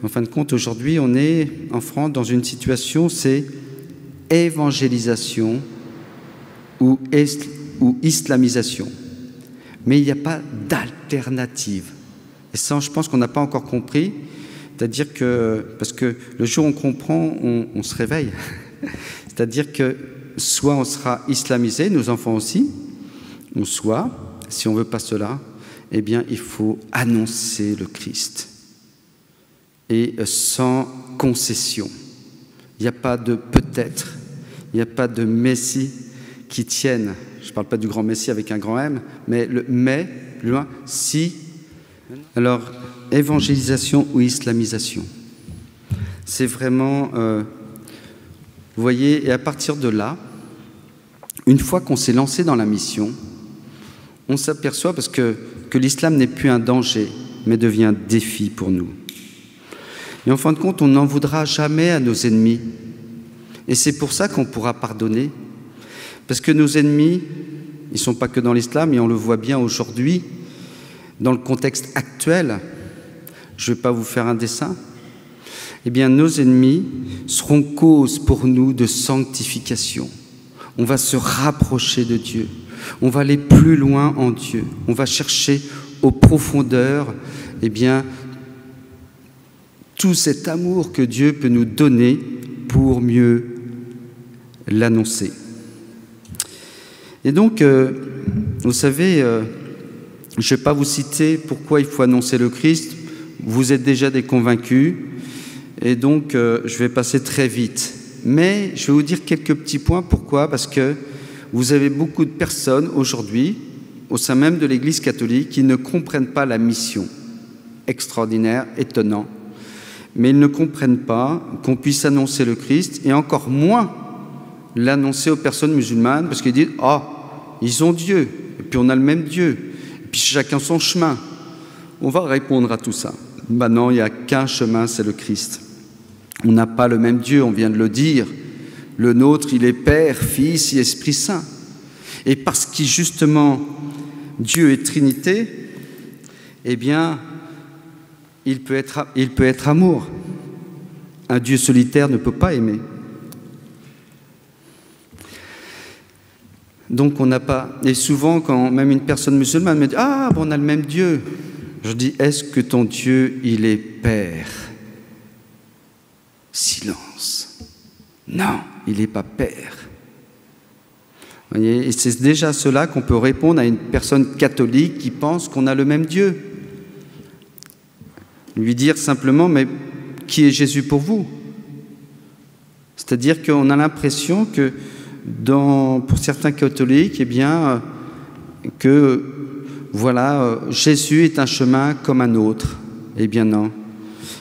En fin de compte, aujourd'hui, on est en France dans une situation, c'est évangélisation ou islamisation. Mais il n'y a pas d'alternative. Et ça, je pense qu'on n'a pas encore compris. C'est-à-dire que, parce que le jour où on comprend, on se réveille. C'est-à-dire que soit on sera islamisé, nos enfants aussi, ou soit, si on ne veut pas cela, eh bien, il faut annoncer le Christ. Et sans concession. Il n'y a pas de peut-être, il n'y a pas de Messie qui tienne. Je ne parle pas du grand Messie avec un grand M, mais le mais, loin, si. Alors, évangélisation ou islamisation. C'est vraiment, vous voyez, et à partir de là, une fois qu'on s'est lancé dans la mission, on s'aperçoit parce que l'islam n'est plus un danger, mais devient un défi pour nous. Et en fin de compte, on n'en voudra jamais à nos ennemis. Et c'est pour ça qu'on pourra pardonner. Parce que nos ennemis, ils ne sont pas que dans l'islam, et on le voit bien aujourd'hui, dans le contexte actuel. Je ne vais pas vous faire un dessin. Eh bien, nos ennemis seront cause pour nous de sanctification. On va se rapprocher de Dieu. On va aller plus loin en Dieu. On va chercher aux profondeurs, eh bien, tout cet amour que Dieu peut nous donner pour mieux l'annoncer. Et donc, vous savez, je ne vais pas vous citer pourquoi il faut annoncer le Christ. Vous êtes déjà des convaincus. Et donc, je vais passer très vite. Mais je vais vous dire quelques petits points. Pourquoi? Parce que vous avez beaucoup de personnes aujourd'hui, au sein même de l'Église catholique, qui ne comprennent pas la mission. Extraordinaire, étonnant. Mais ils ne comprennent pas qu'on puisse annoncer le Christ, et encore moins l'annoncer aux personnes musulmanes, parce qu'ils disent « Ah, ils ont Dieu, et puis on a le même Dieu, et puis chacun son chemin. » On va répondre à tout ça. Ben non, il n'y a qu'un chemin, c'est le Christ. On n'a pas le même Dieu, on vient de le dire. Le nôtre, il est Père, Fils et Esprit Saint. Et parce que justement, Dieu est Trinité, eh bien, il peut être amour. Un Dieu solitaire ne peut pas aimer. Donc on n'a pas... Et souvent, quand même une personne musulmane me dit « Ah, bon, on a le même Dieu », je dis « Est-ce que ton Dieu, il est Père ?» Silence. Non, il n'est pas Père. Vous voyez, et c'est déjà cela qu'on peut répondre à une personne catholique qui pense qu'on a le même Dieu. Lui dire simplement, mais qui est Jésus pour vous? C'est-à-dire qu'on a l'impression que, pour certains catholiques, eh bien, que, voilà, Jésus est un chemin comme un autre. Eh bien non,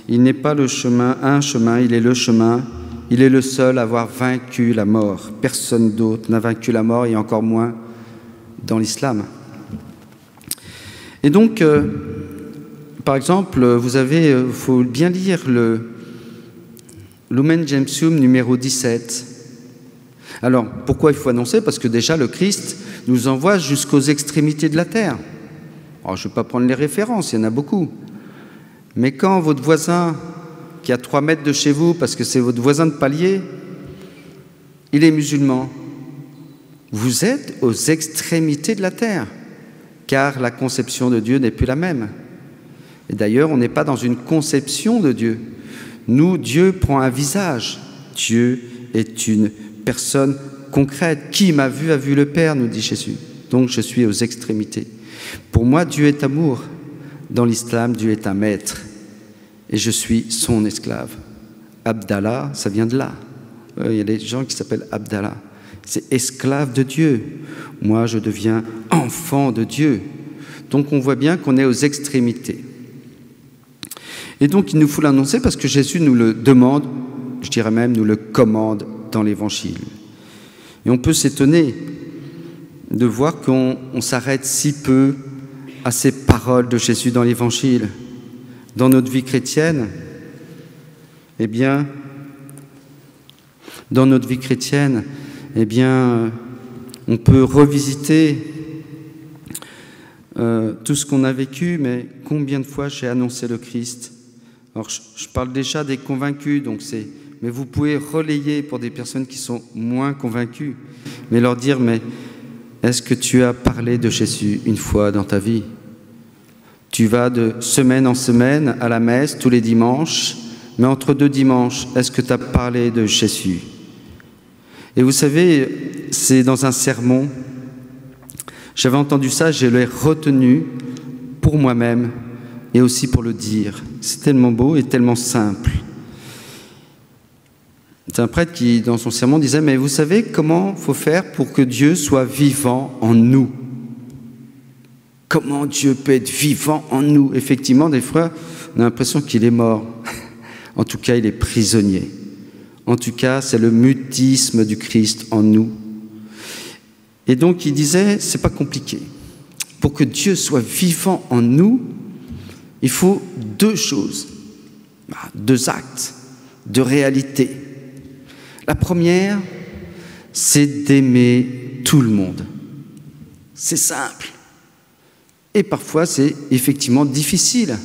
il n'est pas le chemin, un chemin, il est le chemin, il est le seul à avoir vaincu la mort. Personne d'autre n'a vaincu la mort, et encore moins dans l'islam. Et donc, par exemple, vous avez, il faut bien lire le Lumen Gentium numéro 17. Alors, pourquoi il faut annoncer? Parce que déjà, le Christ nous envoie jusqu'aux extrémités de la terre. Alors, je ne vais pas prendre les références, il y en a beaucoup. Mais quand votre voisin, qui est à 3 mètres de chez vous, parce que c'est votre voisin de palier, il est musulman, vous êtes aux extrémités de la terre, car la conception de Dieu n'est plus la même. Et d'ailleurs, on n'est pas dans une conception de Dieu. Nous, Dieu prend un visage. Dieu est une personne concrète. Qui m'a vu a vu le Père, nous dit Jésus. Donc, je suis aux extrémités. Pour moi, Dieu est amour. Dans l'islam, Dieu est un maître. Et je suis son esclave. Abdallah, ça vient de là. Il y a des gens qui s'appellent Abdallah. C'est esclave de Dieu. Moi, je deviens enfant de Dieu. Donc, on voit bien qu'on est aux extrémités. Et donc, il nous faut l'annoncer parce que Jésus nous le demande, je dirais même, nous le commande dans l'Évangile. Et on peut s'étonner de voir qu'on s'arrête si peu à ces paroles de Jésus dans l'Évangile. Dans notre vie chrétienne, eh bien, on peut revisiter tout ce qu'on a vécu, mais combien de fois j'ai annoncé le Christ Alors, je parle déjà des convaincus, mais vous pouvez relayer pour des personnes qui sont moins convaincues, mais leur dire, mais est-ce que tu as parlé de Jésus une fois dans ta vie? Tu vas de semaine en semaine à la messe tous les dimanches, mais entre 2 dimanches, est-ce que tu as parlé de Jésus? Et vous savez, c'est dans un sermon, j'avais entendu ça, je l'ai retenu pour moi-même et aussi pour le dire. C'est tellement beau et tellement simple. C'est un prêtre qui, dans son sermon, disait « Mais vous savez comment il faut faire pour que Dieu soit vivant en nous ?» Comment Dieu peut être vivant en nous? Effectivement, des fois, on a l'impression qu'il est mort. En tout cas, il est prisonnier. En tout cas, c'est le mutisme du Christ en nous. Et donc, il disait, c'est pas compliqué. Pour que Dieu soit vivant en nous, il faut 2 choses, 2 actes de réalité. La première, c'est d'aimer tout le monde. C'est simple. Et parfois, c'est effectivement difficile,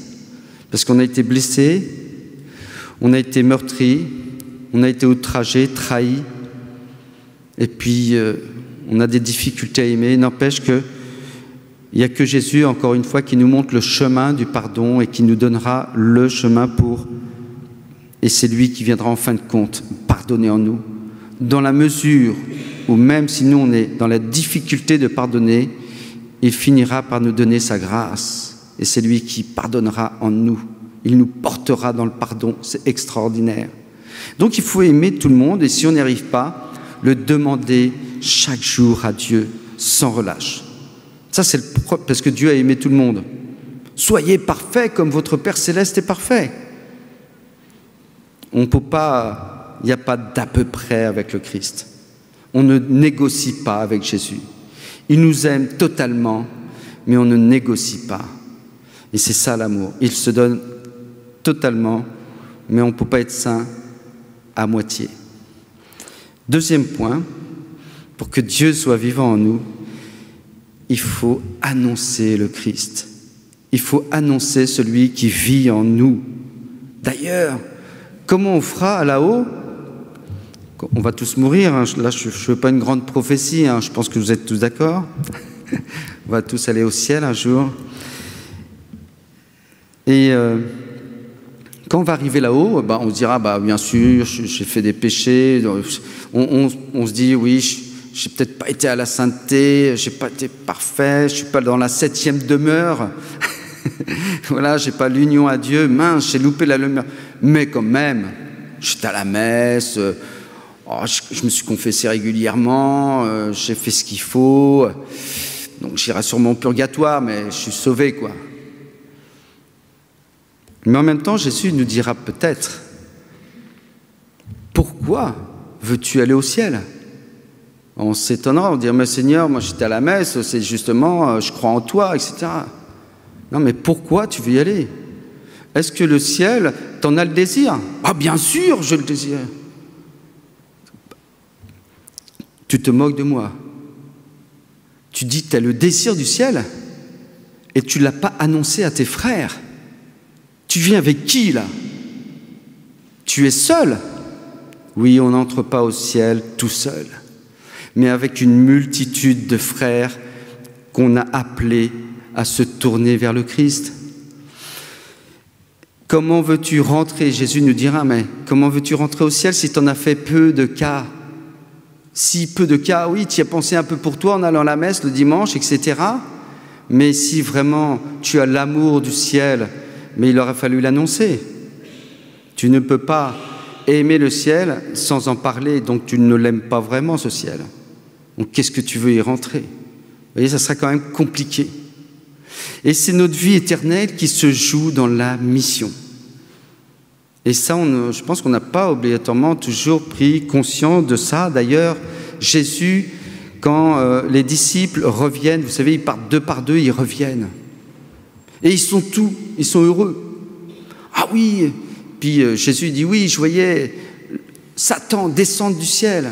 parce qu'on a été blessé, on a été meurtri, on a été outragé, trahi, et puis on a des difficultés à aimer. N'empêche qu'il n'y a que Jésus, encore une fois, qui nous montre le chemin du pardon et qui nous donnera le chemin pour... Et c'est lui qui viendra en fin de compte pardonner en nous. Dans la mesure où même si nous on est dans la difficulté de pardonner, il finira par nous donner sa grâce. Et c'est lui qui pardonnera en nous. Il nous portera dans le pardon. C'est extraordinaire. Donc il faut aimer tout le monde et si on n'y arrive pas, le demander chaque jour à Dieu sans relâche. Ça c'est parce que Dieu a aimé tout le monde. Soyez parfaits comme votre Père Céleste est parfait. On ne peut pas, il n'y a pas d'à peu près avec le Christ. On ne négocie pas avec Jésus. Il nous aime totalement, mais on ne négocie pas. Et c'est ça l'amour. Il se donne totalement, mais on ne peut pas être saint à moitié. 2e point, pour que Dieu soit vivant en nous, il faut annoncer le Christ. Il faut annoncer celui qui vit en nous. D'ailleurs, comment on fera là-haut? On va tous mourir, hein. Là je ne fais pas une grande prophétie, hein. Je pense que vous êtes tous d'accord. On va tous aller au ciel un jour. Et quand on va arriver là-haut, on se dira, bien sûr, j'ai fait des péchés. On se dit, oui, j'ai peut-être pas été à la sainteté, j'ai pas été parfait, je suis pas dans la 7e demeure. Voilà, j'ai pas l'union à Dieu, mince, j'ai loupé la lumière. Mais quand même, j'étais à la messe, je me suis confessé régulièrement, j'ai fait ce qu'il faut, donc j'irai sur mon purgatoire, mais je suis sauvé, quoi. Mais en même temps, Jésus nous dira peut-être, pourquoi veux-tu aller au ciel? On s'étonnera, on dira, mais Seigneur, moi j'étais à la messe, c'est justement, je crois en toi, etc. Non, mais pourquoi tu veux y aller? Est-ce que le ciel, t'en as le désir? Ah, bien sûr, je le désire. Tu te moques de moi. Tu dis, tu as le désir du ciel et tu ne l'as pas annoncé à tes frères. Tu viens avec qui, là? Tu es seul? Oui, on n'entre pas au ciel tout seul, mais avec une multitude de frères qu'on a appelés à se tourner vers le Christ. Comment veux-tu rentrer? Jésus nous dira, mais comment veux-tu rentrer au ciel si tu en as fait peu de cas? Si peu de cas, oui, tu y as pensé un peu pour toi en allant à la messe le dimanche, etc. Mais si vraiment tu as l'amour du ciel, mais il aurait fallu l'annoncer. Tu ne peux pas aimer le ciel sans en parler, donc tu ne l'aimes pas vraiment, ce ciel. Donc qu'est-ce que tu veux y rentrer? Vous voyez, ça sera quand même compliqué. Et c'est notre vie éternelle qui se joue dans la mission. Et ça, je pense qu'on n'a pas obligatoirement toujours pris conscience de ça. D'ailleurs, Jésus, quand les disciples reviennent, vous savez, ils partent 2 par 2, ils reviennent. Et ils sont heureux. Ah oui, puis Jésus dit, oui, je voyais Satan descendre du ciel.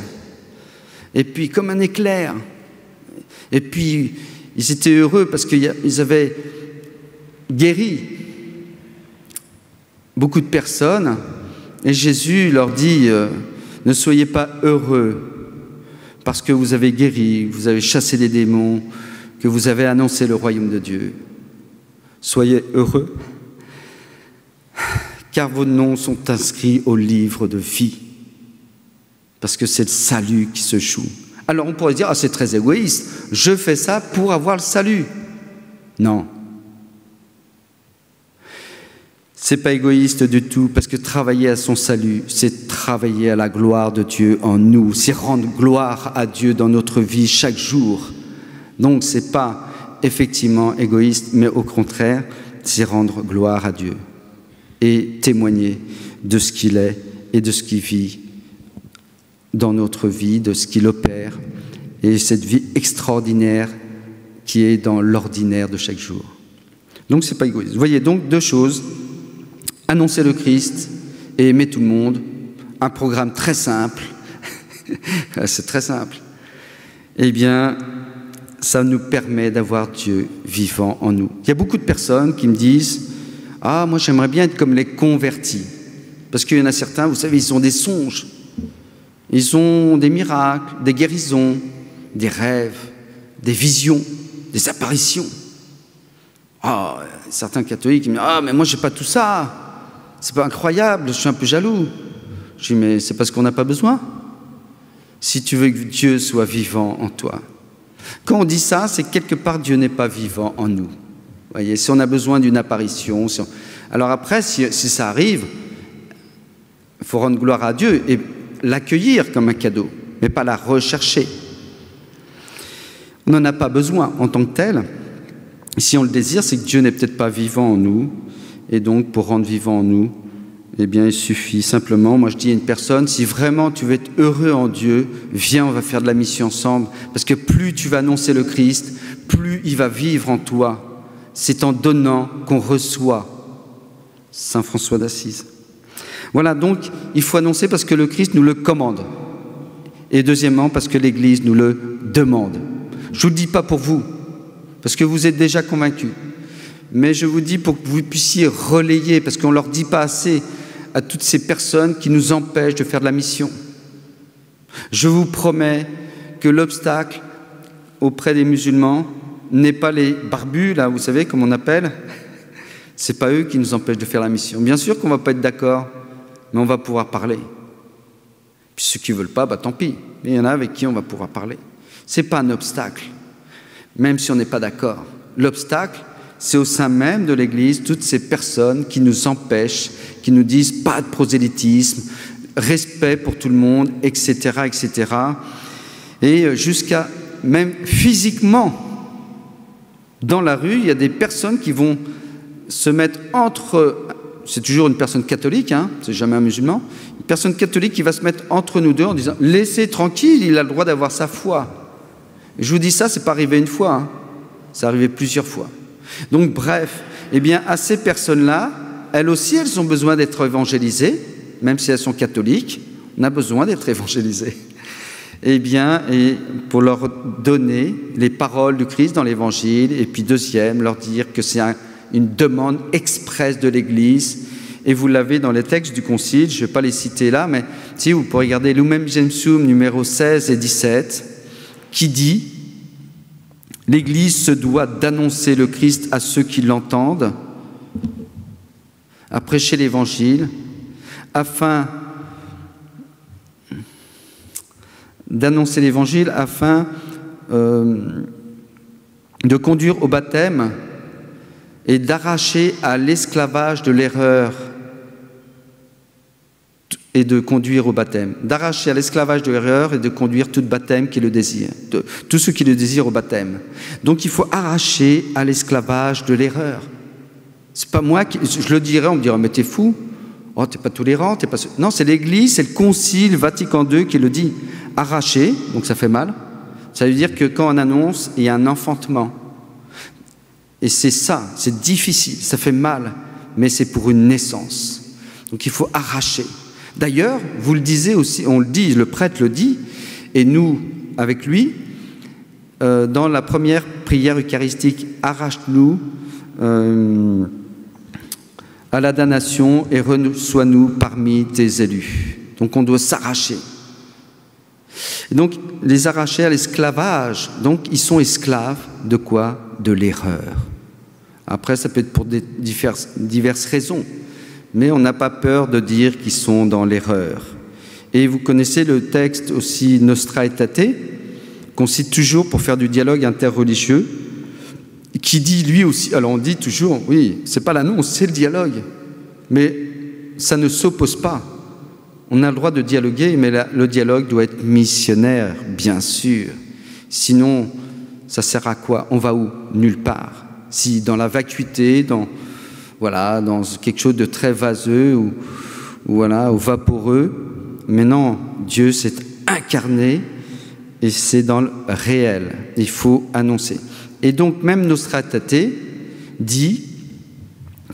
Et puis comme un éclair. Et puis ils étaient heureux parce qu'ils avaient guéri beaucoup de personnes, et Jésus leur dit ne soyez pas heureux parce que vous avez guéri, vous avez chassé les démons, que vous avez annoncé le royaume de Dieu. Soyez heureux, car vos noms sont inscrits au livre de vie, parce que c'est le salut qui se joue. Alors on pourrait dire, ah, c'est très égoïste, je fais ça pour avoir le salut. Non. C'est pas égoïste du tout, parce que travailler à son salut, c'est travailler à la gloire de Dieu en nous, c'est rendre gloire à Dieu dans notre vie chaque jour. Donc c'est pas effectivement égoïste, mais au contraire, c'est rendre gloire à Dieu et témoigner de ce qu'il est et de ce qu'il vit dans notre vie, de ce qu'il opère, et cette vie extraordinaire qui est dans l'ordinaire de chaque jour. Donc c'est pas égoïste. Vous voyez donc deux choses, annoncer le Christ et aimer tout le monde, un programme très simple, c'est très simple, eh bien ça nous permet d'avoir Dieu vivant en nous. Il y a beaucoup de personnes qui me disent « Ah, moi j'aimerais bien être comme les convertis ». Parce qu'il y en a certains, vous savez, ils ont des songes, ils ont des miracles, des guérisons, des rêves, des visions, des apparitions. Ah, certains catholiques qui me disent « Ah, mais moi j'ai pas tout ça, c'est pas incroyable, je suis un peu jaloux ». Je dis « Mais c'est parce qu'on n'a pas besoin. Si tu veux que Dieu soit vivant en toi ». Quand on dit ça, c'est que quelque part Dieu n'est pas vivant en nous. Vous voyez, si on a besoin d'une apparition, alors après, si ça arrive, il faut rendre gloire à Dieu et l'accueillir comme un cadeau, mais pas la rechercher. On n'en a pas besoin en tant que tel. Si on le désire, c'est que Dieu n'est peut-être pas vivant en nous, et donc pour rendre vivant en nous, eh bien, il suffit simplement, moi je dis à une personne, si vraiment tu veux être heureux en Dieu, viens, on va faire de la mission ensemble, parce que plus tu vas annoncer le Christ, plus il va vivre en toi. C'est en donnant qu'on reçoit. Saint François d'Assise. Voilà, donc il faut annoncer parce que le Christ nous le commande. Et deuxièmement, parce que l'Église nous le demande. Je ne vous le dis pas pour vous, parce que vous êtes déjà convaincus, mais je vous dis pour que vous puissiez relayer, parce qu'on ne leur dit pas assez à toutes ces personnes qui nous empêchent de faire de la mission. Je vous promets que l'obstacle auprès des musulmans n'est pas les barbus, là, vous savez, comme on appelle. Ce n'est pas eux qui nous empêchent de faire la mission. Bien sûr qu'on ne va pas être d'accord, mais on va pouvoir parler. Puis ceux qui ne veulent pas, bah, tant pis. Mais il y en a avec qui on va pouvoir parler. Ce n'est pas un obstacle, même si on n'est pas d'accord. L'obstacle, c'est au sein même de l'Église, toutes ces personnes qui nous empêchent, qui nous disent pas de prosélytisme, respect pour tout le monde, etc., etc. Et jusqu'à même physiquement, dans la rue, il y a des personnes qui vont se mettre entre... C'est toujours une personne catholique, hein, c'est jamais un musulman. Une personne catholique qui va se mettre entre nous deux en disant « Laissez tranquille, il a le droit d'avoir sa foi ». Je vous dis ça, c'est pas arrivé une fois, hein, c'est arrivé plusieurs fois. Donc bref, eh bien, à ces personnes-là, elles aussi, elles ont besoin d'être évangélisées, même si elles sont catholiques, on a besoin d'être évangélisées. Eh bien, et pour leur donner les paroles du Christ dans l'Évangile, et puis deuxième, leur dire que c'est une demande expresse de l'Église, et vous l'avez dans les textes du Concile, je ne vais pas les citer là, mais si vous pourrez regarder Lumen Gentium numéro 16 et 17, qui dit « L'Église se doit d'annoncer le Christ à ceux qui l'entendent, à prêcher l'Évangile, afin d'annoncer l'Évangile, afin de conduire au baptême et d'arracher à l'esclavage de l'erreur et de conduire au baptême. D'arracher à l'esclavage de l'erreur et de conduire tout baptême qui le désire, tous ceux qui le désirent au baptême. Donc il faut arracher à l'esclavage de l'erreur. C'est pas moi qui... Je le dirais, on me dirait, mais t'es fou, oh, t'es pas tolérant, t'es pas... Non, c'est l'Église, c'est le Concile Vatican II qui le dit. Arracher, donc ça fait mal. Ça veut dire que quand on annonce, il y a un enfantement. Et c'est ça, c'est difficile, ça fait mal, mais c'est pour une naissance. Donc il faut arracher. D'ailleurs, vous le disiez aussi, on le dit, le prêtre le dit, et nous, avec lui, dans la première prière eucharistique, arrache-nous à à la damnation et reçois-nous parmi tes élus. Donc on doit s'arracher. Et donc les arracher à l'esclavage, donc ils sont esclaves de quoi? De l'erreur. Après ça peut être pour diverses raisons, mais on n'a pas peur de dire qu'ils sont dans l'erreur. Et vous connaissez le texte aussi Nostra Aetate, qu'on cite toujours pour faire du dialogue interreligieux, qui dit lui aussi, alors on dit toujours, oui, c'est pas l'annonce, c'est le dialogue, mais ça ne s'oppose pas. On a le droit de dialoguer, mais le dialogue doit être missionnaire, bien sûr. Sinon, ça sert à quoi? On va où? Nulle part. Si dans la vacuité, dans quelque chose de très vaseux ou vaporeux, mais non, Dieu s'est incarné et c'est dans le réel. Il faut annoncer. Et donc, même Nostra Aetate dit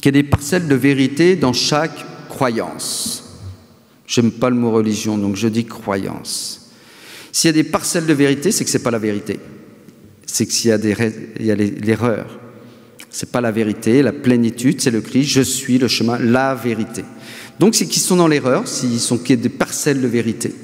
qu'il y a des parcelles de vérité dans chaque croyance. J'aime pas le mot religion, donc je dis croyance. S'il y a des parcelles de vérité, c'est que ce n'est pas la vérité. C'est qu'il y a l'erreur. Ce n'est pas la vérité, la plénitude, c'est le Christ, je suis le chemin, la vérité. Donc c'est qu'ils sont dans l'erreur, qu'il y a des parcelles de vérité.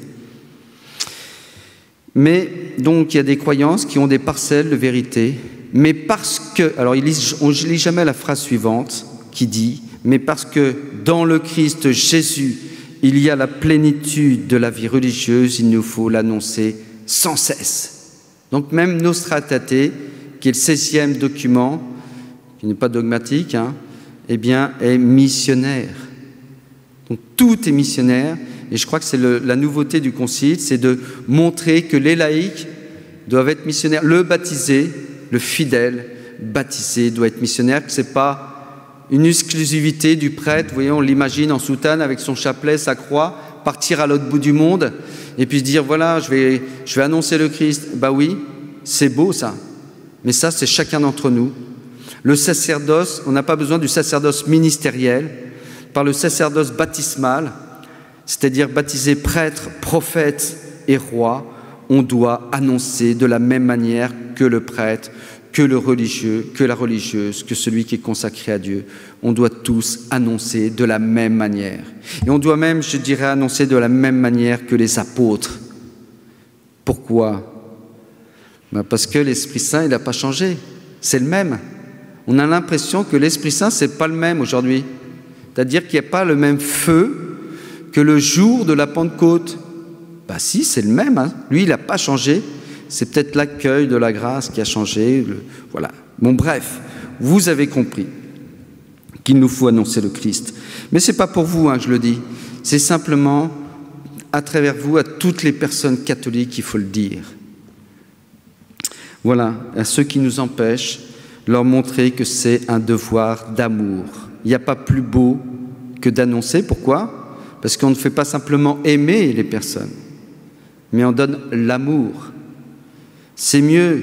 Mais donc il y a des croyances qui ont des parcelles de vérité, mais parce que, alors on ne lit jamais la phrase suivante qui dit, mais parce que dans le Christ Jésus, il y a la plénitude de la vie religieuse, il nous faut l'annoncer sans cesse. Donc même Nostra Aetate, qui est le 16e document, qui n'est pas dogmatique, eh bien, est missionnaire. Donc tout est missionnaire, et je crois que c'est la nouveauté du Concile, c'est de montrer que les laïcs doivent être missionnaires. Le baptisé, le fidèle baptisé doit être missionnaire, que ce n'est pas une exclusivité du prêtre. Vous voyez, on l'imagine en soutane avec son chapelet, sa croix, partir à l'autre bout du monde, et puis se dire, voilà, je vais annoncer le Christ. Ben oui, c'est beau ça, mais ça c'est chacun d'entre nous. Le sacerdoce, on n'a pas besoin du sacerdoce ministériel, par le sacerdoce baptismal, c'est-à-dire baptisé prêtre, prophète et roi, on doit annoncer de la même manière que le prêtre, que le religieux, que la religieuse, que celui qui est consacré à Dieu. On doit tous annoncer de la même manière. Et on doit même, je dirais, annoncer de la même manière que les apôtres. Pourquoi? Parce que l'Esprit Saint, il n'a pas changé. C'est le même. On a l'impression que l'Esprit Saint, ce n'est pas le même aujourd'hui. C'est-à-dire qu'il n'y a pas le même feu que le jour de la Pentecôte. Ben si, c'est le même. Lui, il n'a pas changé. C'est peut-être l'accueil de la grâce qui a changé. Voilà. Bon, bref, vous avez compris qu'il nous faut annoncer le Christ. Mais ce n'est pas pour vous, je le dis. C'est simplement à travers vous, à toutes les personnes catholiques, il faut le dire. Voilà, à ceux qui nous empêchent, leur montrer que c'est un devoir d'amour. Il n'y a pas plus beau que d'annoncer. Pourquoi? Parce qu'on ne fait pas simplement aimer les personnes, mais on donne l'amour. C'est mieux,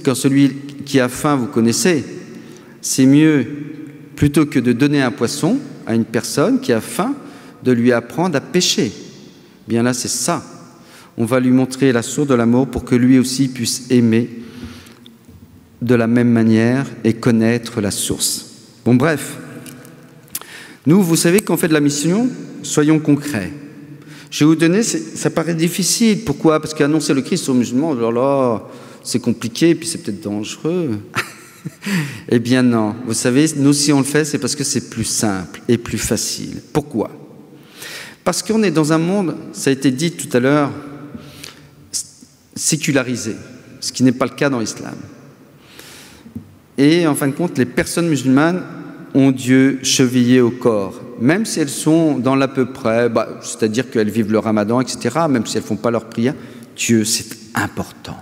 quand celui qui a faim, vous connaissez, c'est mieux, plutôt que de donner un poisson à une personne qui a faim, de lui apprendre à pêcher. Bien là, c'est ça. On va lui montrer la source de l'amour pour que lui aussi puisse aimer de la même manière et connaître la source. Bon, bref. Nous, vous savez qu'on fait de la mission, soyons concrets. Je vais vous donner, ça paraît difficile. Pourquoi? Parce qu'annoncer le Christ aux musulmans, alors là, c'est compliqué, puis c'est peut-être dangereux. Eh bien non. Vous savez, nous, si on le fait, c'est parce que c'est plus simple et plus facile. Pourquoi? Parce qu'on est dans un monde, ça a été dit tout à l'heure, sécularisé, ce qui n'est pas le cas dans l'islam. Et en fin de compte, les personnes musulmanes ont Dieu chevillé au corps, même si elles sont dans l'à peu près, c'est-à-dire qu'elles vivent le ramadan, etc., même si elles ne font pas leur prière, Dieu, c'est important.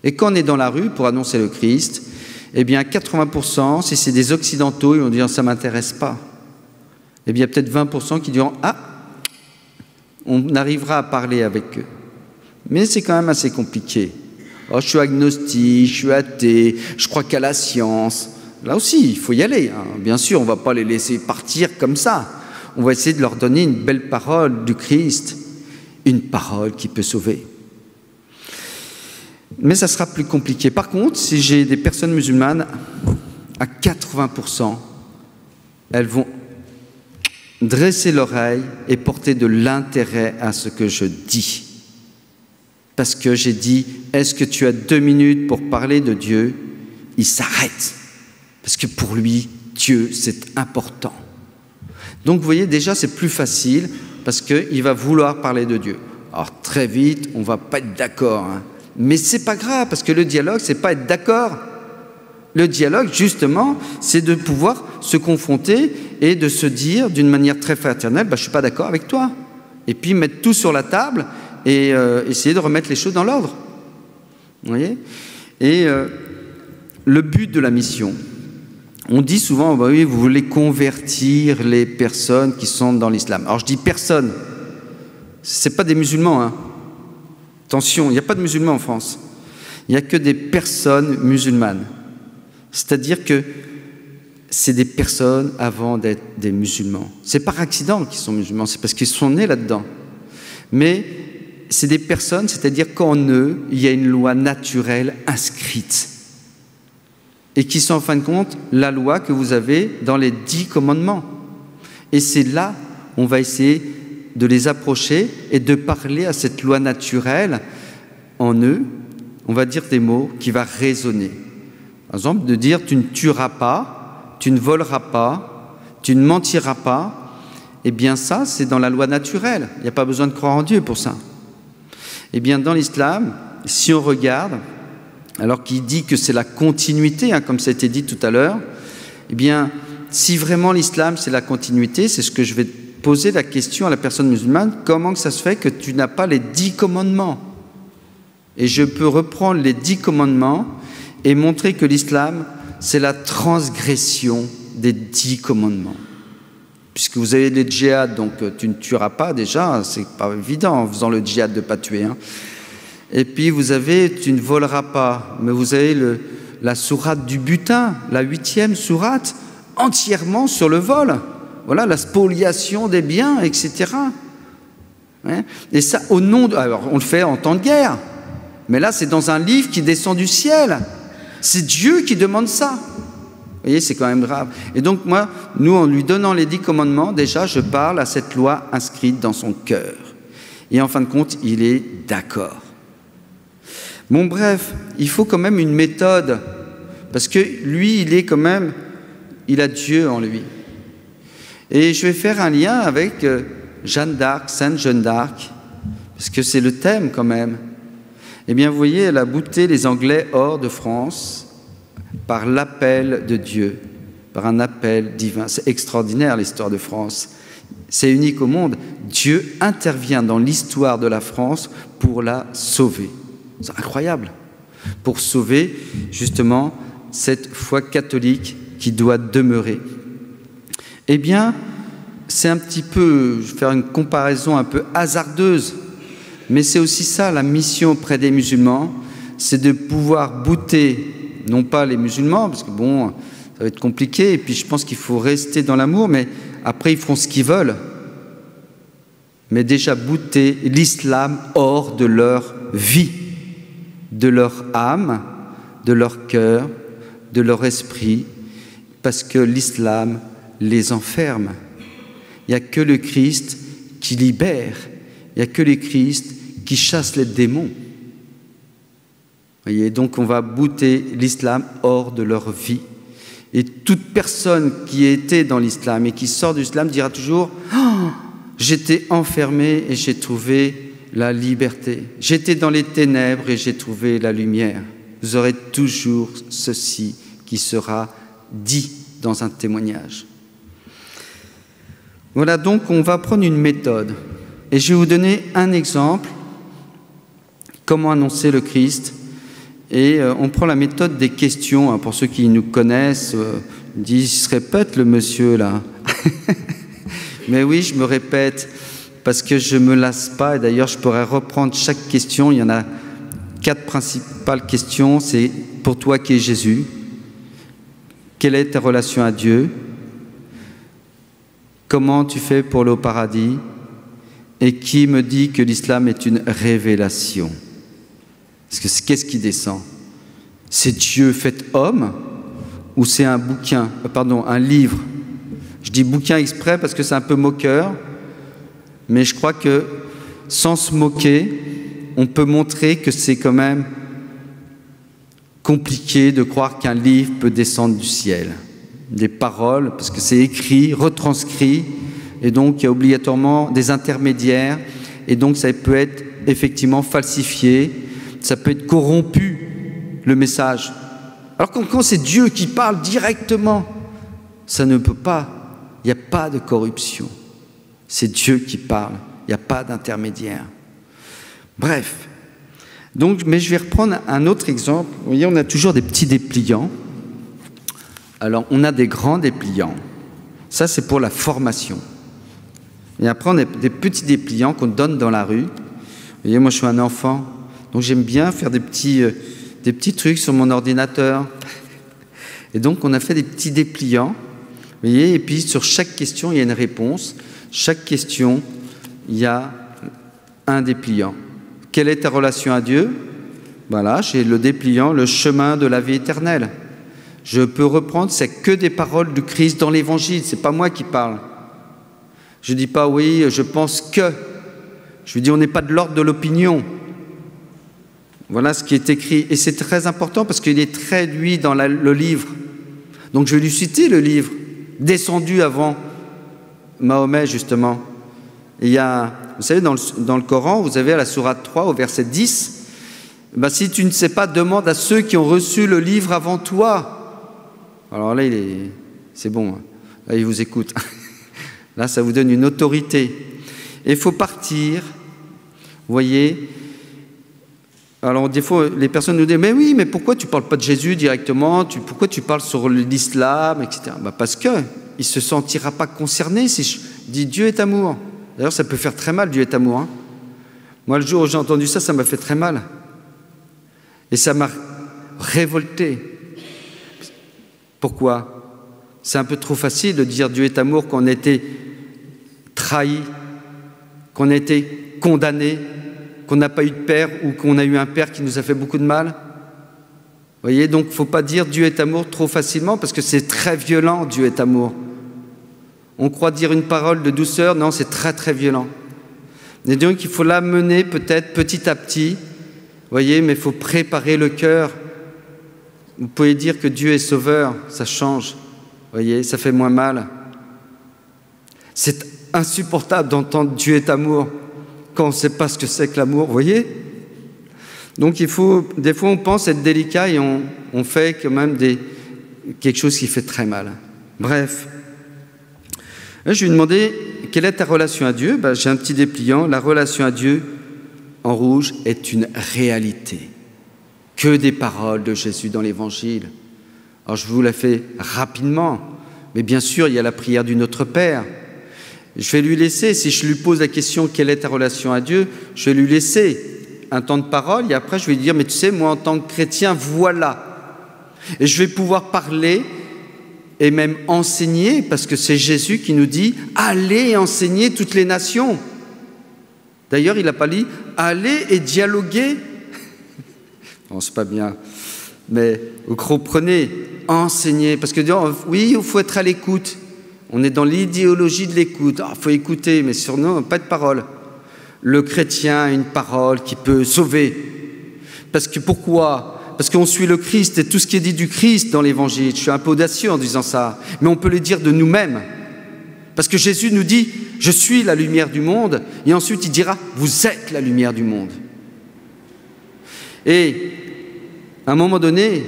Et quand on est dans la rue pour annoncer le Christ, eh bien 80%, si c'est des occidentaux, ils vont dire « ça ne m'intéresse pas ». Eh bien peut-être 20% qui diront « ah, on arrivera à parler avec eux ». Mais c'est quand même assez compliqué. Oh, je suis agnostique, je suis athée, je crois qu'à la science. Là aussi, il faut y aller. Bien sûr, on ne va pas les laisser partir comme ça. On va essayer de leur donner une belle parole du Christ, une parole qui peut sauver. Mais ça sera plus compliqué. Par contre, si j'ai des personnes musulmanes, à 80%, elles vont dresser l'oreille et porter de l'intérêt à ce que je dis. Parce que j'ai dit, est-ce que tu as 2 minutes pour parler de Dieu? Il s'arrête. Parce que pour lui, Dieu, c'est important. Donc vous voyez, déjà, c'est plus facile parce qu'il va vouloir parler de Dieu. Alors très vite, on ne va pas être d'accord. Hein. Mais ce n'est pas grave, parce que le dialogue, ce n'est pas être d'accord. Le dialogue, justement, c'est de pouvoir se confronter et de se dire d'une manière très fraternelle, je ne suis pas d'accord avec toi. Et puis mettre tout sur la table et essayer de remettre les choses dans l'ordre. Vous voyez? Et le but de la mission, on dit souvent, oui, vous voulez convertir les personnes qui sont dans l'islam. Alors je dis personnes, ce n'est pas des musulmans. Hein. Attention, il n'y a pas de musulmans en France. Il n'y a que des personnes musulmanes. C'est-à-dire que c'est des personnes avant d'être des musulmans. C'est par accident qu'ils sont musulmans, c'est parce qu'ils sont nés là-dedans. Mais c'est des personnes, c'est-à-dire qu'en eux, il y a une loi naturelle inscrite. Et qui sont en fin de compte la loi que vous avez dans les 10 commandements. Et c'est là, on va essayer de les approcher et de parler à cette loi naturelle en eux. On va dire des mots qui vont résonner. Par exemple, de dire tu ne tueras pas, tu ne voleras pas, tu ne mentiras pas. Eh bien ça, c'est dans la loi naturelle. Il n'y a pas besoin de croire en Dieu pour ça. Eh bien dans l'islam, si on regarde, alors qu'il dit que c'est la continuité, comme ça a été dit tout à l'heure, eh bien, si vraiment l'islam c'est la continuité, c'est ce que je vais poser la question à la personne musulmane, comment que ça se fait que tu n'as pas les 10 commandements? Et je peux reprendre les 10 commandements et montrer que l'islam, c'est la transgression des 10 commandements. Puisque vous avez les djihad, donc tu ne tueras pas déjà, c'est pas évident en faisant le djihad de ne pas tuer, hein. Et puis vous avez « tu ne voleras pas », mais vous avez la sourate du butin, la 8e sourate, entièrement sur le vol. Voilà, la spoliation des biens, etc. Et ça, au nom de... Alors, on le fait en temps de guerre, mais là, c'est dans un livre qui descend du ciel. C'est Dieu qui demande ça. Vous voyez, c'est quand même grave. Et donc, moi, nous, en lui donnant les 10 commandements, déjà, je parle à cette loi inscrite dans son cœur. Et en fin de compte, il est d'accord. Bon, bref, il faut quand même une méthode, parce que lui, il a Dieu en lui. Et je vais faire un lien avec Jeanne d'Arc, Sainte Jeanne d'Arc, parce que c'est le thème quand même. Eh bien, vous voyez, elle a bouté les Anglais hors de France par l'appel de Dieu, par un appel divin. C'est extraordinaire l'histoire de France. C'est unique au monde. Dieu intervient dans l'histoire de la France pour la sauver. C'est incroyable. Pour sauver, justement, cette foi catholique qui doit demeurer. Eh bien, c'est un petit peu, je vais faire une comparaison un peu hasardeuse, mais c'est aussi ça la mission auprès des musulmans, c'est de pouvoir bouter, non pas les musulmans, parce que bon, ça va être compliqué, et puis je pense qu'il faut rester dans l'amour, mais après ils feront ce qu'ils veulent. Mais déjà bouter l'islam hors de leur vie, de leur âme, de leur cœur, de leur esprit, parce que l'islam les enferme. Il n'y a que le Christ qui libère, il n'y a que le Christ qui chasse les démons. Voyez, donc on va bouter l'islam hors de leur vie. Et toute personne qui était dans l'islam et qui sort de l'islam dira toujours oh, « J'étais enfermé et j'ai trouvé la liberté. J'étais dans les ténèbres et j'ai trouvé la lumière. » Vous aurez toujours ceci qui sera dit dans un témoignage. Voilà, donc on va prendre une méthode. Et je vais vous donner un exemple, comment annoncer le Christ. Et on prend la méthode des questions. Pour ceux qui nous connaissent, ils disent, il se répète le monsieur là. Mais oui, je me répète, parce que je ne me lasse pas. Et d'ailleurs, je pourrais reprendre chaque question. Il y en a 4 principales questions. C'est pour toi qui es Jésus. Quelle est ta relation à Dieu? Comment tu fais pour aller au paradis? Et qui me dit que l'islam est une révélation? Parce que qu'est-ce qui descend? C'est Dieu fait homme ou c'est un bouquin, un livre? Je dis bouquin exprès parce que c'est un peu moqueur, mais je crois que sans se moquer, on peut montrer que c'est quand même compliqué de croire qu'un livre peut descendre du ciel. Des paroles, parce que c'est écrit, retranscrit, et donc il y a obligatoirement des intermédiaires, et donc ça peut être effectivement falsifié, ça peut être corrompu, le message. Alors quand c'est Dieu qui parle directement, ça ne peut pas, il n'y a pas de corruption. C'est Dieu qui parle, il n'y a pas d'intermédiaire. Bref, donc, mais je vais reprendre un autre exemple. Vous voyez, on a toujours des petits dépliants. Alors, on a des grands dépliants. Ça, c'est pour la formation. Et après, on a des petits dépliants qu'on donne dans la rue. Vous voyez, moi, je suis un enfant, donc j'aime bien faire des petits trucs sur mon ordinateur. Et donc, on a fait des petits dépliants. Vous voyez, et puis, sur chaque question, il y a une réponse. Chaque question, il y a un dépliant. Quelle est ta relation à Dieu? Voilà, j'ai le dépliant, le chemin de la vie éternelle. Je peux reprendre, c'est que des paroles du Christ dans l'Évangile, c'est pas moi qui parle. Je ne dis pas, oui, je pense que. Je lui dis, on n'est pas de l'ordre de l'opinion. Voilà ce qui est écrit. Et c'est très important parce qu'il est très, lui, dans le livre. Donc je vais lui citer le livre, descendu avant Mahomet, justement. Et il y a, vous savez, dans le Coran, vous avez à la sourate 3, au verset 10, ben, si tu ne sais pas, demande à ceux qui ont reçu le livre avant toi. Alors là, c'est bon, là, il vous écoute. Là, ça vous donne une autorité. Et il faut partir, vous voyez. Alors, des fois, les personnes nous disent, mais oui, mais pourquoi tu ne parles pas de Jésus directement? Pourquoi tu parles sur l'islam, etc. Ben, parce qu'il ne se sentira pas concerné si je dis Dieu est amour. D'ailleurs, ça peut faire très mal, Dieu est amour. Hein. Moi, le jour où j'ai entendu ça, ça m'a fait très mal. Et ça m'a révolté. Pourquoi? C'est un peu trop facile de dire Dieu est amour quand on a été trahi, qu'on a été condamné, qu'on n'a pas eu de père ou qu'on a eu un père qui nous a fait beaucoup de mal. Vous voyez, donc il ne faut pas dire Dieu est amour trop facilement parce que c'est très violent, Dieu est amour. On croit dire une parole de douceur, non, c'est très très violent. Et donc il faut l'amener peut-être petit à petit, vous voyez, mais il faut préparer le cœur. Vous pouvez dire que Dieu est sauveur, ça change, vous voyez, ça fait moins mal. C'est insupportable d'entendre Dieu est amour quand on ne sait pas ce que c'est que l'amour, vous voyez. Donc il faut, des fois on pense être délicat et on fait quand même quelque chose qui fait très mal. Bref. Je lui ai demandé, quelle est ta relation à Dieu? Ben, j'ai un petit dépliant, la relation à Dieu, en rouge, est une réalité. Que des paroles de Jésus dans l'Évangile. Alors je vous la fais rapidement, mais bien sûr, il y a la prière du Notre Père. Je vais lui laisser, si je lui pose la question, quelle est ta relation à Dieu? Je vais lui laisser un temps de parole, et après je vais lui dire, mais tu sais, moi en tant que chrétien, voilà. Et je vais pouvoir parler et même enseigner, parce que c'est Jésus qui nous dit « Allez enseigner toutes les nations ». D'ailleurs, il n'a pas dit « Allez et dialoguer ». Non, c'est pas bien. Mais vous comprenez, enseigner. Parce que oui, il faut être à l'écoute. On est dans l'idéologie de l'écoute. Il faut écouter, mais sur nous, pas de parole. Le chrétien a une parole qui peut sauver. Parce que pourquoi ? Parce qu'on suit le Christ et tout ce qui est dit du Christ dans l'Évangile. Je suis un peu audacieux en disant ça, mais on peut le dire de nous-mêmes. Parce que Jésus nous dit « Je suis la lumière du monde » et ensuite il dira « Vous êtes la lumière du monde ». Et à un moment donné,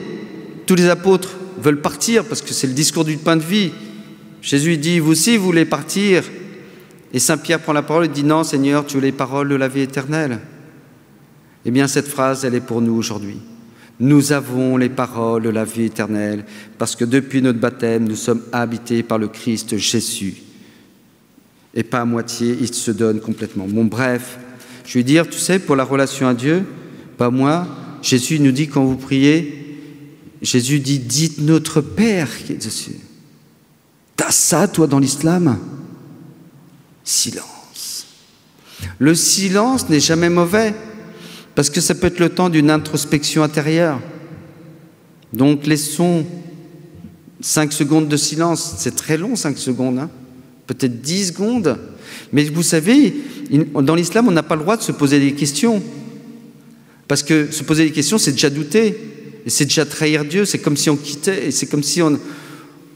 tous les apôtres veulent partir parce que c'est le discours du pain de vie. Jésus dit « Vous aussi, vous voulez partir ?» Et Saint Pierre prend la parole et dit « Non, Seigneur, tu veux les paroles de la vie éternelle ?» Eh bien, cette phrase, elle est pour nous aujourd'hui. Nous avons les paroles de la vie éternelle parce que depuis notre baptême, nous sommes habités par le Christ Jésus. Et pas à moitié, il se donne complètement. Bon, bref, je vais dire, tu sais, pour la relation à Dieu, pas moi, Jésus nous dit quand vous priez, Jésus dit, dites notre Père qui est dessus. T'as ça, toi, dans l'islam? Silence. Le silence n'est jamais mauvais. Parce que ça peut être le temps d'une introspection intérieure. Donc laissons 5 secondes de silence, c'est très long, 5 secondes, hein, peut-être 10 secondes. Mais vous savez, dans l'islam, on n'a pas le droit de se poser des questions. Parce que se poser des questions, c'est déjà douter. Et c'est déjà trahir Dieu. C'est comme si on quittait, et c'est comme si on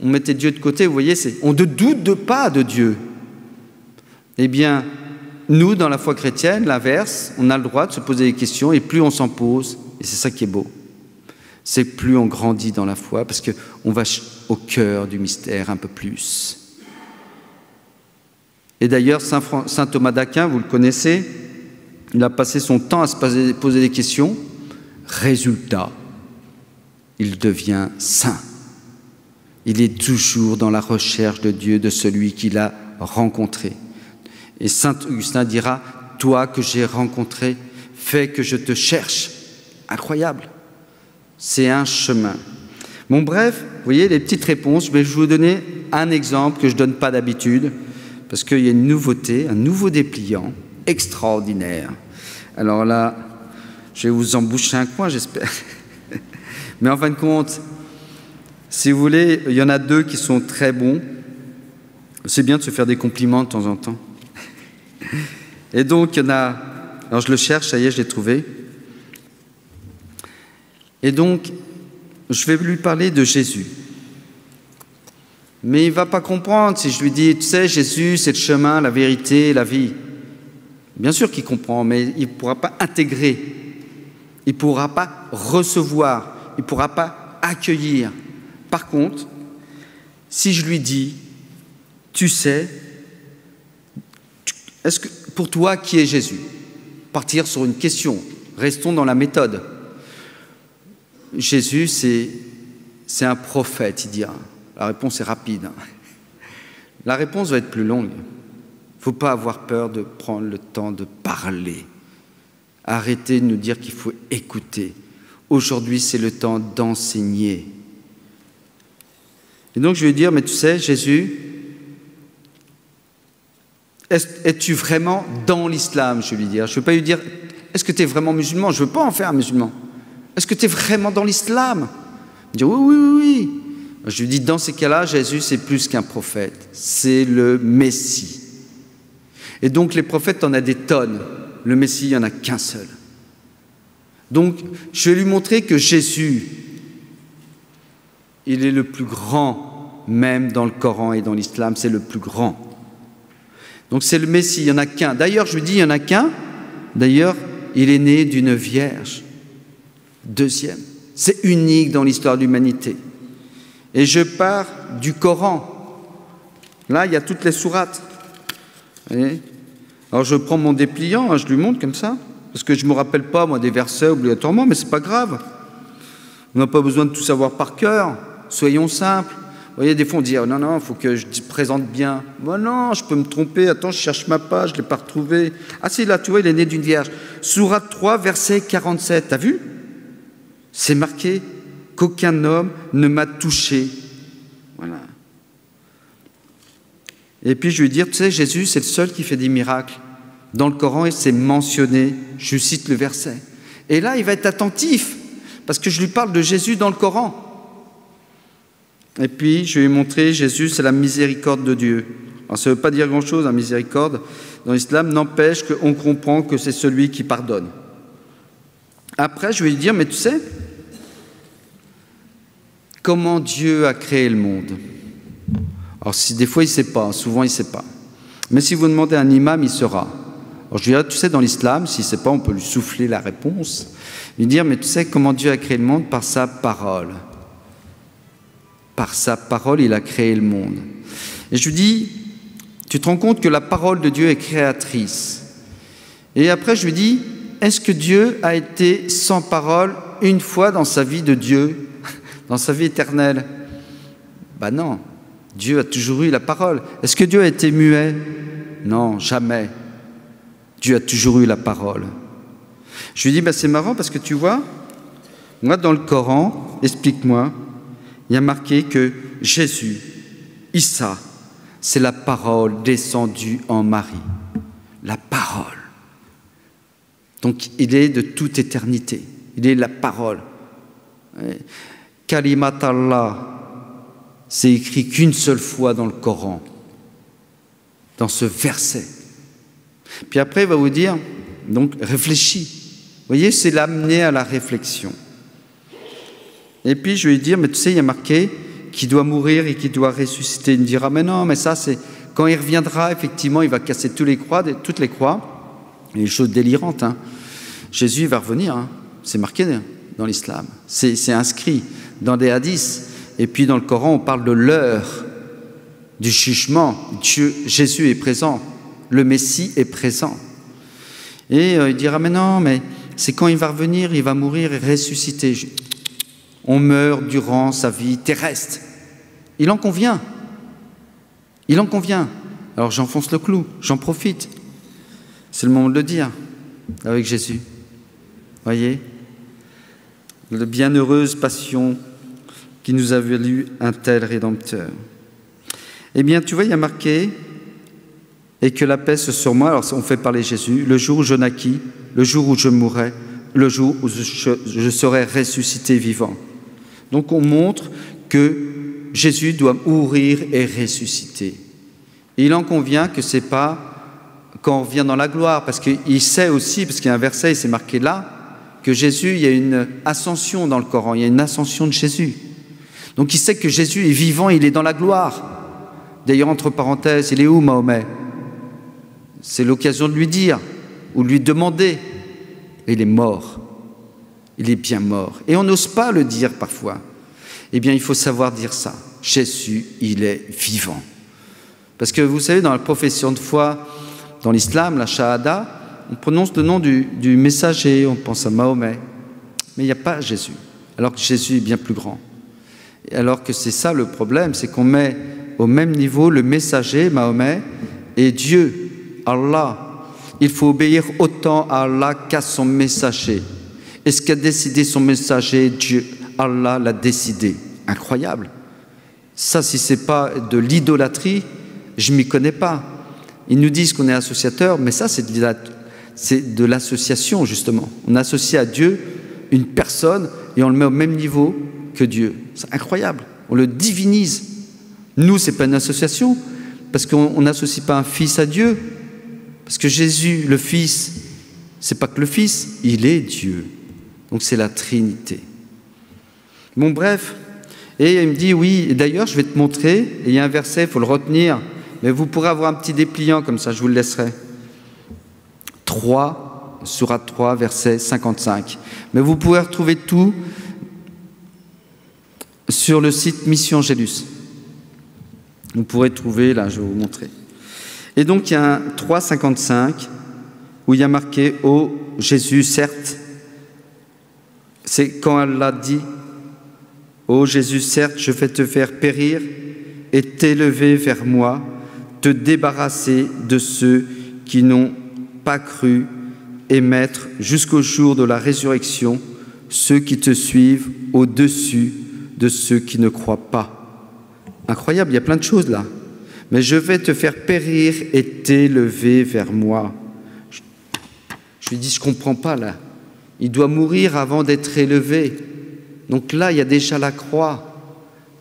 mettait Dieu de côté. Vous voyez, on ne doute pas de Dieu. Eh bien, nous, dans la foi chrétienne, l'inverse, on a le droit de se poser des questions, et plus on s'en pose, et c'est ça qui est beau, c'est plus on grandit dans la foi, parce qu'on va au cœur du mystère un peu plus. Et d'ailleurs, saint Thomas d'Aquin, vous le connaissez, il a passé son temps à se poser des questions. Résultat, il devient saint. Il est toujours dans la recherche de Dieu, de celui qu'il a rencontré. Et saint Augustin dira, « Toi que j'ai rencontré, fais que je te cherche. » Incroyable. C'est un chemin. Bon, bref, vous voyez les petites réponses. Je vais vous donner un exemple que je ne donne pas d'habitude, parce qu'il y a une nouveauté, un nouveau dépliant extraordinaire. Alors là, je vais vous emboucher un coin, j'espère. Mais en fin de compte, si vous voulez, il y en a 2 qui sont très bons. C'est bien de se faire des compliments de temps en temps. Et donc, il y en a... Alors, je le cherche, ça y est, je l'ai trouvé. Et donc, je vais lui parler de Jésus. Mais il ne va pas comprendre si je lui dis, tu sais, Jésus, c'est le chemin, la vérité, la vie. Bien sûr qu'il comprend, mais il ne pourra pas intégrer. Il ne pourra pas recevoir. Il ne pourra pas accueillir. Par contre, si je lui dis, tu sais, est-ce que pour toi, qui est Jésus? Partir sur une question. Restons dans la méthode. Jésus, c'est un prophète, il dira. La réponse est rapide. La réponse va être plus longue. Il ne faut pas avoir peur de prendre le temps de parler. Arrêtez de nous dire qu'il faut écouter. Aujourd'hui, c'est le temps d'enseigner. Et donc, je vais lui dire, mais tu sais, Jésus, es-tu vraiment dans l'islam? Je vais lui dire. Je ne vais pas lui dire, est-ce que tu es vraiment musulman? Je ne veux pas en faire un musulman. Est-ce que tu es vraiment dans l'islam? Il dit, oui, oui, oui, oui. Je lui dis, dans ces cas-là, Jésus, c'est plus qu'un prophète. C'est le Messie. Et donc, les prophètes, on a des tonnes. Le Messie, il n'y en a qu'un seul. Donc, je vais lui montrer que Jésus, il est le plus grand, même dans le Coran et dans l'islam, c'est le plus grand. Donc, c'est le Messie, il n'y en a qu'un. D'ailleurs, je lui dis, il n'y en a qu'un. D'ailleurs, il est né d'une vierge. Deuxième. C'est unique dans l'histoire de l'humanité. Et je pars du Coran. Là, il y a toutes les sourates. Alors, je prends mon dépliant, je lui montre comme ça, parce que je ne me rappelle pas, moi, des versets obligatoirement, mais ce n'est pas grave. On n'a pas besoin de tout savoir par cœur. Soyons simples. Vous voyez, des fois, on dit, oh, non, non, il faut que je présente bien. Moi, non, je peux me tromper. Attends, je cherche ma page, je ne l'ai pas retrouvée. Ah, si, là, tu vois, il est né d'une vierge. Sourate 3, verset 47. T'as vu? C'est marqué qu'aucun homme ne m'a touché. Voilà. Et puis je lui dis, tu sais, Jésus, c'est le seul qui fait des miracles. Dans le Coran, c'est mentionné. Je cite le verset. Et là, il va être attentif, parce que je lui parle de Jésus dans le Coran. Et puis, je vais lui montrer, Jésus, c'est la miséricorde de Dieu. Alors, ça ne veut pas dire grand-chose, la miséricorde. Dans l'islam, n'empêche qu'on comprend que c'est celui qui pardonne. Après, je vais lui dire, mais tu sais, comment Dieu a créé le monde? Alors, si des fois, il ne sait pas, souvent, il ne sait pas. Mais si vous demandez à un imam, il saura. Alors, je lui dirai, tu sais, dans l'islam, s'il ne sait pas, on peut lui souffler la réponse. Lui dire, mais tu sais comment Dieu a créé le monde? Par sa parole. Par sa parole, il a créé le monde. Et je lui dis, tu te rends compte que la parole de Dieu est créatrice. Et après, je lui dis, est-ce que Dieu a été sans parole une fois dans sa vie de Dieu, dans sa vie éternelle? Ben non, Dieu a toujours eu la parole. Est-ce que Dieu a été muet? Non, jamais. Dieu a toujours eu la parole. Je lui dis, ben c'est marrant parce que tu vois, moi dans le Coran, explique-moi, il y a marqué que Jésus, Issa, c'est la parole descendue en Marie. La parole. Donc, il est de toute éternité. Il est la parole. Kalimat Allah, c'est écrit qu'une seule fois dans le Coran, dans ce verset. Puis après, il va vous dire, donc réfléchis. Vous voyez, c'est l'amener à la réflexion. Et puis je vais lui dire, mais tu sais, il y a marqué qu'il doit mourir et qu'il doit ressusciter. Il me dira, mais non, mais ça c'est... Quand il reviendra, effectivement, il va casser toutes les croix, et les choses délirantes. Hein. Jésus va revenir, hein. C'est marqué dans l'islam, c'est inscrit dans des hadiths. Et puis dans le Coran, on parle de l'heure du jugement. Jésus est présent, le Messie est présent. Et il dira, mais non, mais c'est quand il va revenir, il va mourir et ressusciter. On meurt durant sa vie terrestre. Il en convient. Il en convient. Alors j'enfonce le clou, j'en profite. C'est le moment de le dire avec Jésus. Voyez, la bienheureuse passion qui nous a valu un tel Rédempteur. Eh bien, tu vois, il y a marqué « Et que la paix soit sur moi », alors on fait parler Jésus, « le jour où je naquis, le jour où je mourrai, le jour où je serai ressuscité vivant. » Donc on montre que Jésus doit mourir et ressusciter. Et il en convient que ce n'est pas quand on revient dans la gloire, parce qu'il sait aussi, parce qu'il y a un verset, c'est marqué là, que Jésus, il y a une ascension dans le Coran, il y a une ascension de Jésus. Donc il sait que Jésus est vivant, il est dans la gloire. D'ailleurs, entre parenthèses, il est où Mahomet? C'est l'occasion de lui dire, ou de lui demander. Il est mort. Il est bien mort. Et on n'ose pas le dire parfois. Eh bien, il faut savoir dire ça. Jésus, il est vivant. Parce que vous savez, dans la profession de foi, dans l'islam, la shahada, on prononce le nom du messager, on pense à Mahomet. Mais il n'y a pas Jésus. Alors que Jésus est bien plus grand. Et alors que c'est ça le problème, c'est qu'on met au même niveau le messager, Mahomet, et Dieu, Allah. Il faut obéir autant à Allah qu'à son messager. Et ce qu'a décidé son messager, Dieu, Allah l'a décidé. Incroyable. Ça, si ce n'est pas de l'idolâtrie, je ne m'y connais pas. Ils nous disent qu'on est associateur, mais ça, c'est de l'association, justement. On associe à Dieu une personne et on le met au même niveau que Dieu. C'est incroyable. On le divinise. Nous, ce n'est pas une association, parce qu'on n'associe pas un fils à Dieu. Parce que Jésus, le Fils, ce n'est pas que le Fils, il est Dieu. Donc c'est la Trinité. Bon, bref. Et il me dit, oui, et d'ailleurs, je vais te montrer, et il y a un verset, il faut le retenir, mais vous pourrez avoir un petit dépliant comme ça, je vous le laisserai. 3, Sourate 3, verset 55. Mais vous pouvez retrouver tout sur le site Mission Angélus. Vous pourrez trouver, là, je vais vous montrer. Et donc, il y a un 3,55 où il y a marqué « Oh Jésus, certes », c'est quand elle l'a dit « Oh Jésus, certes, je vais te faire périr et t'élever vers moi, te débarrasser de ceux qui n'ont pas cru et mettre jusqu'au jour de la résurrection ceux qui te suivent au-dessus de ceux qui ne croient pas. » Incroyable, il y a plein de choses là. Mais je vais te faire périr et t'élever vers moi. Je lui dis, je ne comprends pas là. Il doit mourir avant d'être élevé. Donc là, il y a déjà la croix.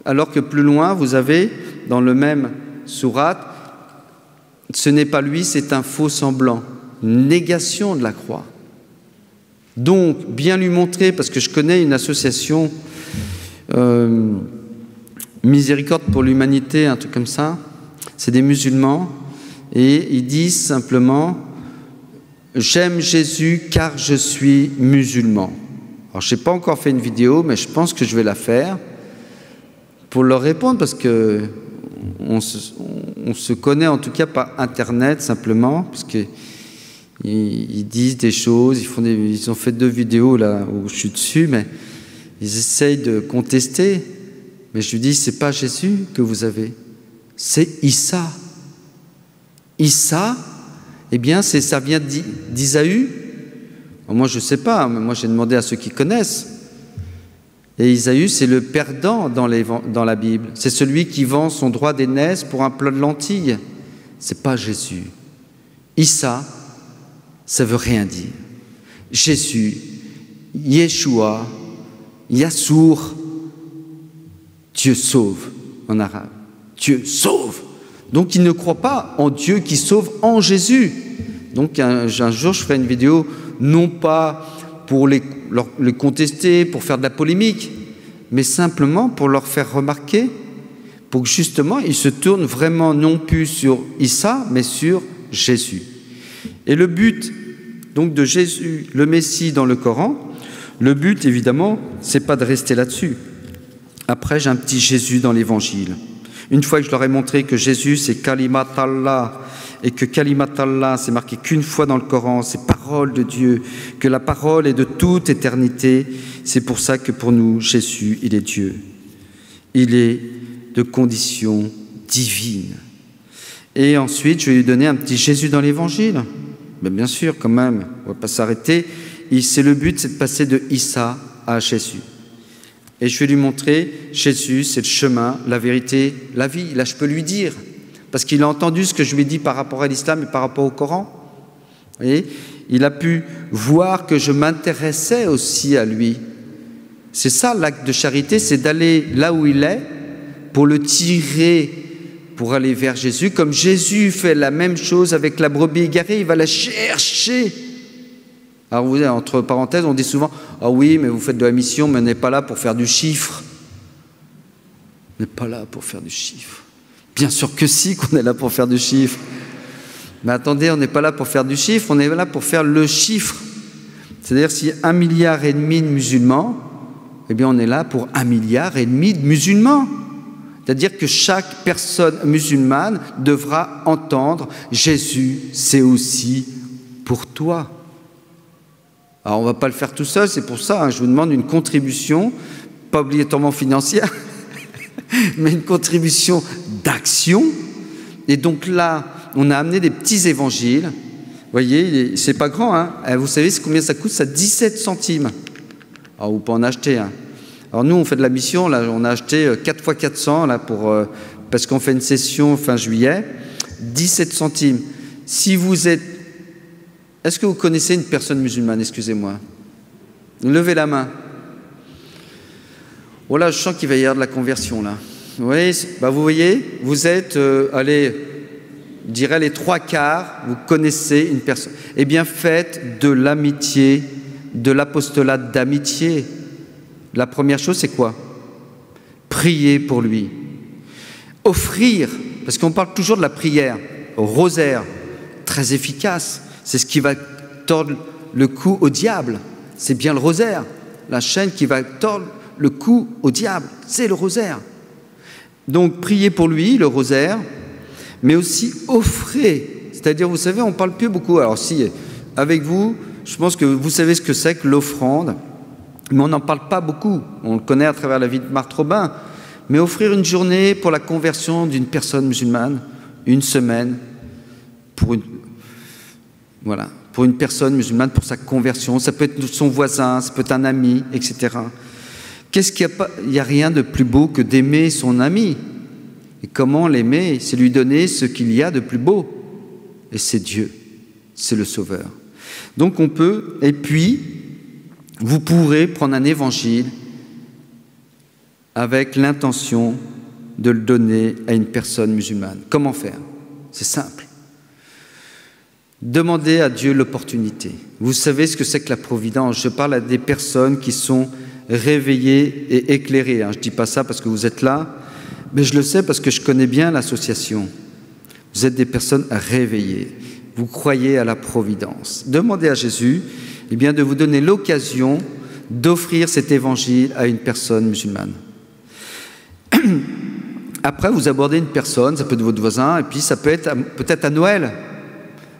Alors que plus loin, vous avez, dans le même sourate, ce n'est pas lui, c'est un faux semblant. Une négation de la croix. Donc, bien lui montrer, parce que je connais une association Miséricorde pour l'humanité, un truc comme ça. C'est des musulmans et ils disent simplement « J'aime Jésus car je suis musulman ». Alors, je n'ai pas encore fait une vidéo, mais je pense que je vais la faire pour leur répondre parce que on se connaît en tout cas par Internet simplement, parce qu'ils disent des choses, ils ont fait 2 vidéos là où je suis dessus, mais ils essayent de contester. Mais je lui dis, c'est pas Jésus que vous avez, c'est Issa. Issa, eh bien, ça vient d'Isaü. Moi, je ne sais pas, mais moi, j'ai demandé à ceux qui connaissent. Et Isaü, c'est le perdant dans la Bible. C'est celui qui vend son droit d'aînesse pour un plat de lentilles. Ce n'est pas Jésus. Issa, ça ne veut rien dire. Jésus, Yeshua, Yassour, Dieu sauve. en arabe. Dieu sauve. Donc ils ne croient pas en Dieu qui sauve en Jésus. Donc un jour je ferai une vidéo, non pas pour les contester, pour faire de la polémique, mais simplement pour leur faire remarquer, pour que justement ils se tournent vraiment non plus sur Issa, mais sur Jésus. Et le but donc de Jésus, le Messie dans le Coran, le but évidemment, c'est pas de rester là-dessus. Après, j'ai un petit Jésus dans l'Évangile. Une fois que je leur ai montré que Jésus c'est Kalimat Allah, et que Kalimat Allah c'est marqué qu'une fois dans le Coran, c'est parole de Dieu, que la parole est de toute éternité, c'est pour ça que pour nous, Jésus, il est Dieu. Il est de condition divine. Et ensuite, je vais lui donner un petit Jésus dans l'Évangile. Mais bien sûr, quand même, on ne va pas s'arrêter. C'est le but, c'est de passer de Issa à Jésus. Et je vais lui montrer, Jésus, c'est le chemin, la vérité, la vie. Là, je peux lui dire, parce qu'il a entendu ce que je lui ai dit par rapport à l'islam et par rapport au Coran. Vous voyez, il a pu voir que je m'intéressais aussi à lui. C'est ça l'acte de charité, c'est d'aller là où il est pour le tirer, pour aller vers Jésus. Comme Jésus fait la même chose avec la brebis égarée, il va la chercher. Alors vous savez, entre parenthèses, on dit souvent « Ah oui, mais vous faites de la mission, mais on n'est pas là pour faire du chiffre. » On n'est pas là pour faire du chiffre. Bien sûr que si, qu'on est là pour faire du chiffre. Mais attendez, on n'est pas là pour faire du chiffre, on est là pour faire le chiffre. C'est-à-dire, si 1,5 milliard de musulmans, eh bien on est là pour 1,5 milliard de musulmans. C'est-à-dire que chaque personne musulmane devra entendre « Jésus, c'est aussi pour toi ». Alors on ne va pas le faire tout seul, c'est pour ça, je vous demande une contribution, pas obligatoirement financière, mais une contribution d'action. Et donc là, on a amené des petits évangiles. Vous voyez, c'est pas grand, hein. Vous savez combien ça coûte? Ça 17 centimes. Alors vous pouvez en acheter un. Alors nous, on fait de la mission, là, on a acheté 4 x 400 là, parce qu'on fait une session fin juillet, 17 centimes. Si vous êtes... Est-ce que vous connaissez une personne musulmane? Excusez-moi. Levez la main. Oh là, je sens qu'il va y avoir de la conversion, là. Oui, bah vous voyez, vous êtes, allez, je dirais les 3/4, vous connaissez une personne. Eh bien, faites de l'amitié, de l'apostolat d'amitié. La première chose, c'est quoi? Prier pour lui. Offrir, parce qu'on parle toujours de la prière, au rosaire, très efficace. C'est ce qui va tordre le cou au diable. C'est bien le rosaire. La chaîne qui va tordre le cou au diable, c'est le rosaire. Donc, priez pour lui, le rosaire, mais aussi offrez. C'est-à-dire, vous savez, on ne parle plus beaucoup. Alors si, avec vous, je pense que vous savez ce que c'est que l'offrande, mais on n'en parle pas beaucoup. On le connaît à travers la vie de Marthe Robin. Mais offrir une journée pour la conversion d'une personne musulmane, une semaine, pour une personne musulmane, pour sa conversion. Ça peut être son voisin, ça peut être un ami, etc. Qu'est-ce qu'il y a pas? Il n'y a rien de plus beau que d'aimer son ami. Et comment l'aimer? C'est lui donner ce qu'il y a de plus beau. Et c'est Dieu, c'est le Sauveur. Donc on peut, et puis, vous pourrez prendre un évangile avec l'intention de le donner à une personne musulmane. Comment faire? C'est simple. Demandez à Dieu l'opportunité. Vous savez ce que c'est que la providence. Je parle à des personnes qui sont réveillées et éclairées. Je ne dis pas ça parce que vous êtes là, mais je le sais parce que je connais bien l'association. Vous êtes des personnes réveillées. Vous croyez à la providence. Demandez à Jésus de vous donner l'occasion d'offrir cet évangile à une personne musulmane. Après, vous abordez une personne, ça peut être votre voisin, et puis ça peut être peut-être à Noël.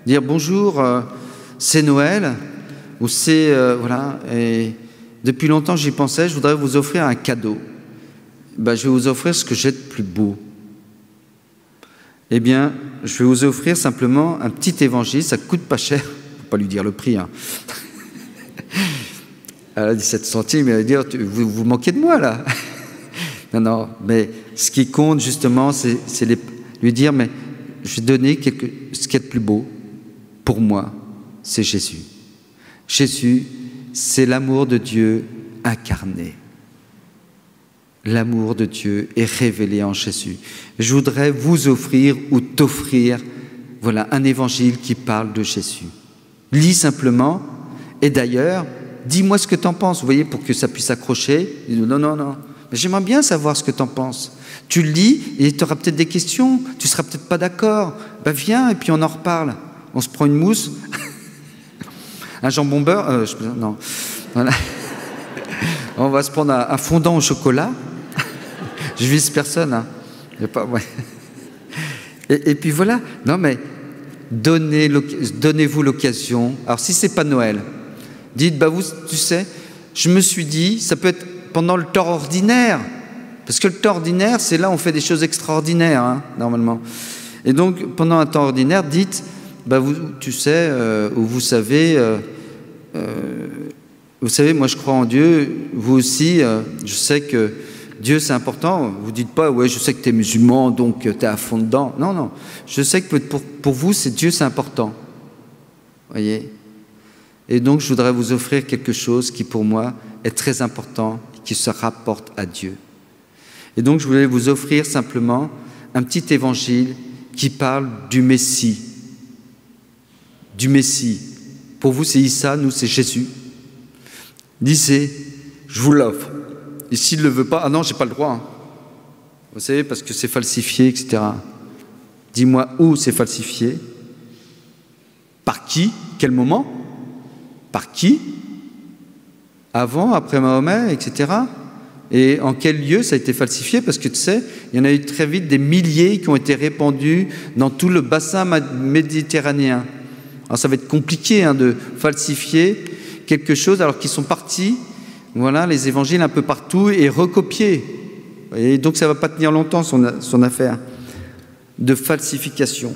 Dire bonjour, c'est Noël, ou c'est... voilà, et depuis longtemps j'y pensais, je voudrais vous offrir un cadeau. Je vais vous offrir ce que j'ai de plus beau. Eh bien, je vais vous offrir simplement un petit évangile, ça ne coûte pas cher, il ne faut pas lui dire le prix. Hein. Elle a 17 centimes, elle va dire, vous manquez de moi là. Non, mais ce qui compte justement, c'est lui dire, mais je vais donner ce qui est de plus beau. Pour moi, c'est Jésus. Jésus, c'est l'amour de Dieu incarné. l'amour de Dieu est révélé en Jésus. Je voudrais vous offrir ou t'offrir, voilà, un évangile qui parle de Jésus. Lis simplement, et d'ailleurs, dis-moi ce que tu en penses, vous voyez, pour que ça puisse accrocher. Non, non, non, mais j'aimerais bien savoir ce que tu en penses. Tu le lis et tu auras peut-être des questions, tu ne seras peut-être pas d'accord. Ben viens et puis on en reparle. On se prend une mousse, un jambon beurre, non, voilà. On va se prendre un fondant au chocolat. Je vise personne, hein. Pas, ouais. Et puis voilà, non mais donnez-vous l'occasion. Alors si c'est pas Noël, dites, bah vous, tu sais, je me suis dit, ça peut être pendant le temps ordinaire, parce que le temps ordinaire, c'est là où on fait des choses extraordinaires, hein, normalement. Et donc, pendant un temps ordinaire, dites, bah vous, tu sais, ou vous savez, moi je crois en Dieu, vous aussi, je sais que Dieu c'est important. Vous dites pas, ouais, je sais que tu es musulman, donc tu es à fond dedans. Non, non, je sais que pour vous, Dieu c'est important. Voyez. Et donc, je voudrais vous offrir quelque chose qui, pour moi, est très important et qui se rapporte à Dieu. Et donc, je voulais vous offrir simplement un petit évangile qui parle du Messie. Du Messie. Pour vous, c'est Issa, nous, c'est Jésus. Lisez, je vous l'offre. Et s'il ne le veut pas, ah non, je n'ai pas le droit. Hein. Vous savez, parce que c'est falsifié, etc. Dis-moi où c'est falsifié. Par qui? Quel moment? Par qui? Avant, après Mahomet, etc. Et en quel lieu ça a été falsifié? Parce que tu sais, il y en a eu très vite des milliers qui ont été répandus dans tout le bassin méditerranéen. Alors ça va être compliqué hein, de falsifier quelque chose alors qu'ils sont partis, voilà, les évangiles un peu partout et recopiés. Et donc ça ne va pas tenir longtemps son affaire de falsification.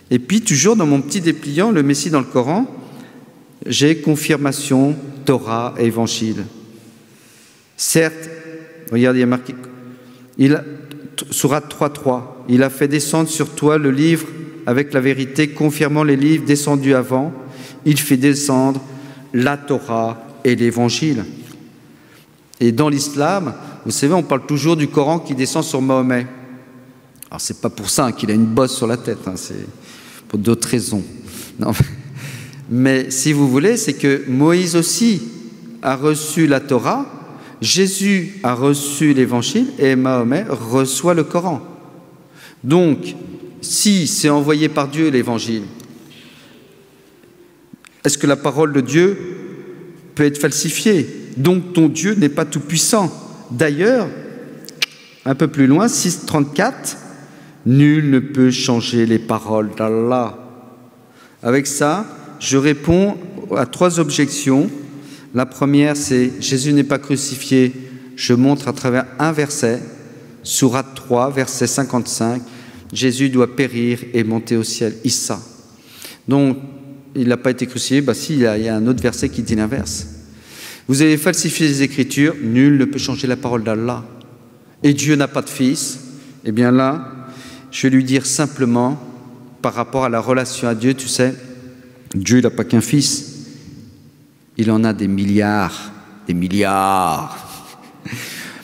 Et puis toujours dans mon petit dépliant, le Messie dans le Coran, j'ai confirmation, Torah et Évangile. Certes, regardez, il y a marqué, Sourate 3.3, il a fait descendre sur toi le livre avec la vérité, confirmant les livres descendus avant. Il fait descendre la Torah et l'Évangile. Et dans l'islam, vous savez, on parle toujours du Coran qui descend sur Mahomet. Alors, c'est pas pour ça qu'il a une bosse sur la tête, hein, c'est pour d'autres raisons. Non. Mais si vous voulez, c'est que Moïse aussi a reçu la Torah, Jésus a reçu l'Évangile et Mahomet reçoit le Coran. Donc, si c'est envoyé par Dieu l'Évangile, est-ce que la parole de Dieu peut être falsifiée? Donc ton Dieu n'est pas tout-puissant. D'ailleurs, un peu plus loin, 6.34, nul ne peut changer les paroles d'Allah. Avec ça, je réponds à 3 objections. La première, c'est Jésus n'est pas crucifié. Je montre à travers un verset, Sourate 3, verset 55, Jésus doit périr et monter au ciel, Issa. Donc, il n'a pas été crucifié, bah si, il y a un autre verset qui dit l'inverse. Vous avez falsifié les Écritures, nul ne peut changer la parole d'Allah. Et Dieu n'a pas de fils. Eh bien là, je vais lui dire simplement, par rapport à la relation à Dieu, tu sais, Dieu n'a pas qu'un fils, il en a des milliards, des milliards.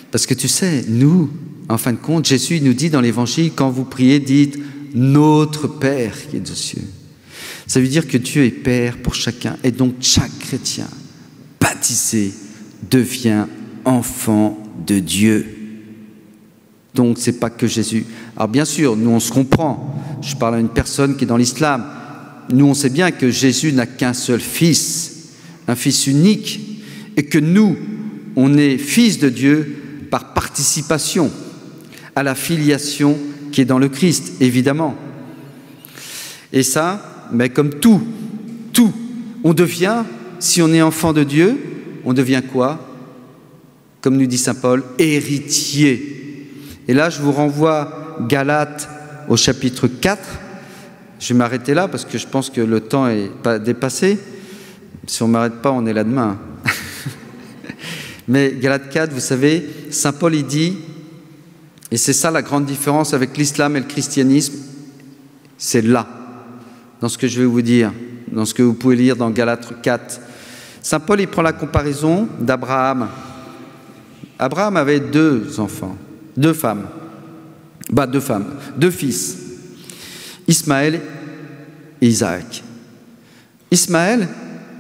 Parce que tu sais, nous, en fin de compte, Jésus nous dit dans l'Évangile, quand vous priez, dites « Notre Père qui est aux cieux ». Ça veut dire que Dieu est Père pour chacun, et donc chaque chrétien baptisé devient enfant de Dieu. Donc c'est pas que Jésus. Alors bien sûr, nous on se comprend. Je parle à une personne qui est dans l'islam. Nous on sait bien que Jésus n'a qu'un seul fils, un fils unique, et que nous, on est fils de Dieu par participation à la filiation qui est dans le Christ, évidemment. Et ça, mais comme tout, on devient, si on est enfant de Dieu, on devient quoi? Comme nous dit saint Paul, héritier. Et là, je vous renvoie Galates au chapitre 4. Je vais m'arrêter là parce que je pense que le temps est pas dépassé. Si on ne m'arrête pas, on est là demain. Mais Galates 4, vous savez, saint Paul, il dit, et c'est ça la grande différence avec l'islam et le christianisme, c'est là, dans ce que je vais vous dire, dans ce que vous pouvez lire dans Galates 4. Saint Paul, il prend la comparaison d'Abraham. Abraham avait 2 enfants, 2 femmes, deux fils, Ismaël et Isaac. Ismaël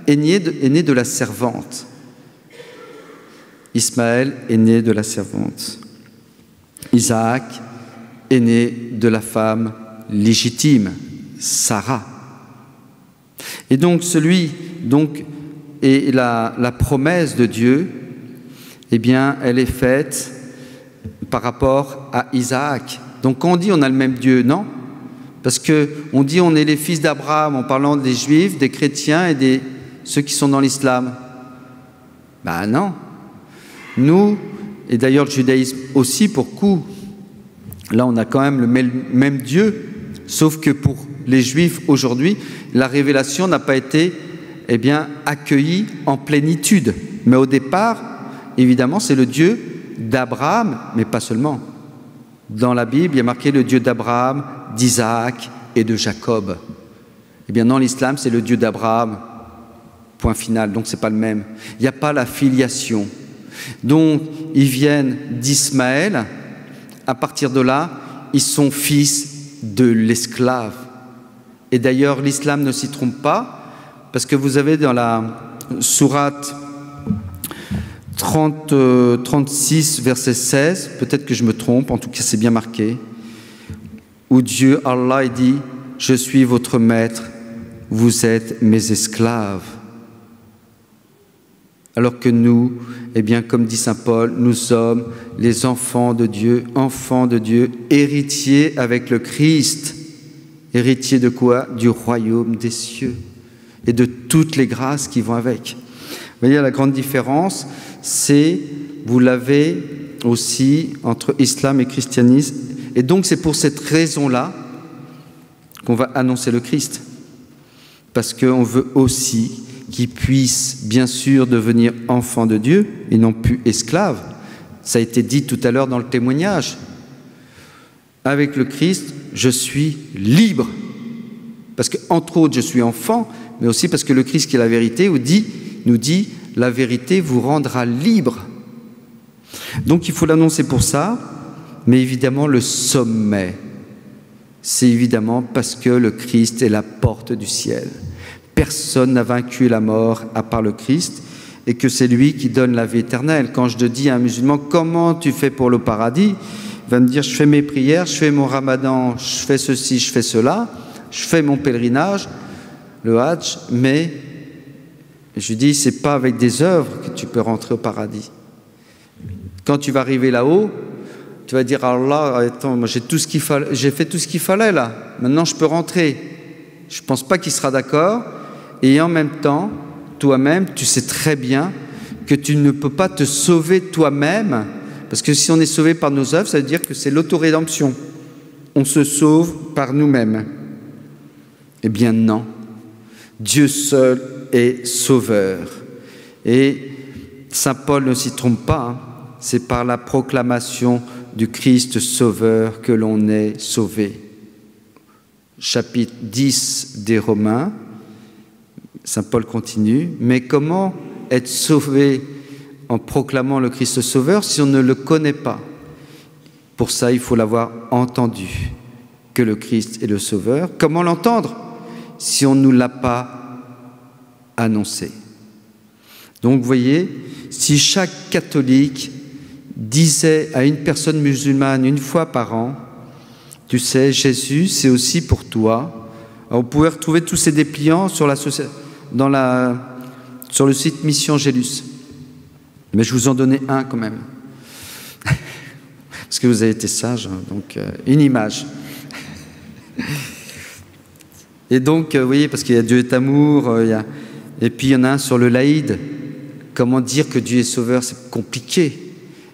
est né de la servante. Ismaël est né de la servante. Isaac est né de la femme légitime, Sarah. Et donc et la promesse de Dieu, eh bien, elle est faite par rapport à Isaac. Donc quand on dit on a le même Dieu, non, parce qu'on dit on est les fils d'Abraham en parlant des Juifs, des chrétiens et ceux qui sont dans l'islam. Ben non. Nous, et d'ailleurs le judaïsme aussi pour coup, là on a quand même le même Dieu, sauf que pour les Juifs aujourd'hui, la révélation n'a pas été accueillie en plénitude. Mais au départ, évidemment, c'est le Dieu d'Abraham, mais pas seulement. Dans la Bible, il y a marqué le Dieu d'Abraham, d'Isaac et de Jacob. Eh bien, dans l'islam, c'est le Dieu d'Abraham, point final, donc ce n'est pas le même. Il n'y a pas la filiation. Donc, ils viennent d'Ismaël. À partir de là, ils sont fils de l'esclave. Et d'ailleurs, l'islam ne s'y trompe pas, parce que vous avez dans la sourate 36, verset 16, peut-être que je me trompe, en tout cas c'est bien marqué, où Dieu, Allah, dit « Je suis votre maître, vous êtes mes esclaves ». Alors que nous, comme dit saint Paul, nous sommes les enfants de Dieu, héritiers avec le Christ. Héritiers de quoi? Du royaume des cieux et de toutes les grâces qui vont avec. Vous voyez, la grande différence, c'est, vous l'avez aussi entre islam et christianisme. Et donc, c'est pour cette raison-là qu'on va annoncer le Christ. Parce qu'on veut aussi qu'ils puissent, bien sûr, devenir enfants de Dieu et non plus esclaves. Ça a été dit tout à l'heure dans le témoignage. Avec le Christ, je suis libre. Parce que, entre autres, je suis enfant, mais aussi parce que le Christ, qui est la vérité, nous dit « la vérité vous rendra libre ». Donc, il faut l'annoncer pour ça, mais évidemment, le sommet, c'est évidemment parce que le Christ est la porte du ciel. Personne n'a vaincu la mort à part le Christ, et que c'est lui qui donne la vie éternelle. Quand je dis à un musulman « Comment tu fais pour le paradis ?» Il va me dire « Je fais mes prières, je fais mon ramadan, je fais ceci, je fais cela, je fais mon pèlerinage, le hajj, mais je lui dis, c'est pas avec des œuvres que tu peux rentrer au paradis. Quand tu vas arriver là-haut, tu vas dire, Allah, attends, moi j'ai fait tout ce qu'il fallait là, maintenant je peux rentrer. Je ne pense pas qu'il sera d'accord, et en même temps, toi-même, tu sais très bien que tu ne peux pas te sauver toi-même, parce que si on est sauvé par nos œuvres, ça veut dire que c'est l'autorédemption. On se sauve par nous-mêmes. Eh bien non, Dieu seul est sauveur. Et saint Paul ne s'y trompe pas, hein. C'est par la proclamation du Christ sauveur que l'on est sauvé. Chapitre 10 des Romains, saint Paul continue, mais comment être sauvé en proclamant le Christ sauveur si on ne le connaît pas? Pour ça, il faut l'avoir entendu, que le Christ est le sauveur. Comment l'entendre si on ne nous l'a pas annoncé? Donc, vous voyez, si chaque catholique disait à une personne musulmane une fois par an, tu sais, Jésus, c'est aussi pour toi. Alors, vous pouvez retrouver tous ces dépliants sur le site Mission Gélus. Mais je vous en donnais un quand même. Parce que vous avez été sage, hein, donc une image. Et donc, vous voyez, parce qu'il y a Dieu est amour, et puis il y en a un sur le laïd. Comment dire que Dieu est sauveur, c'est compliqué.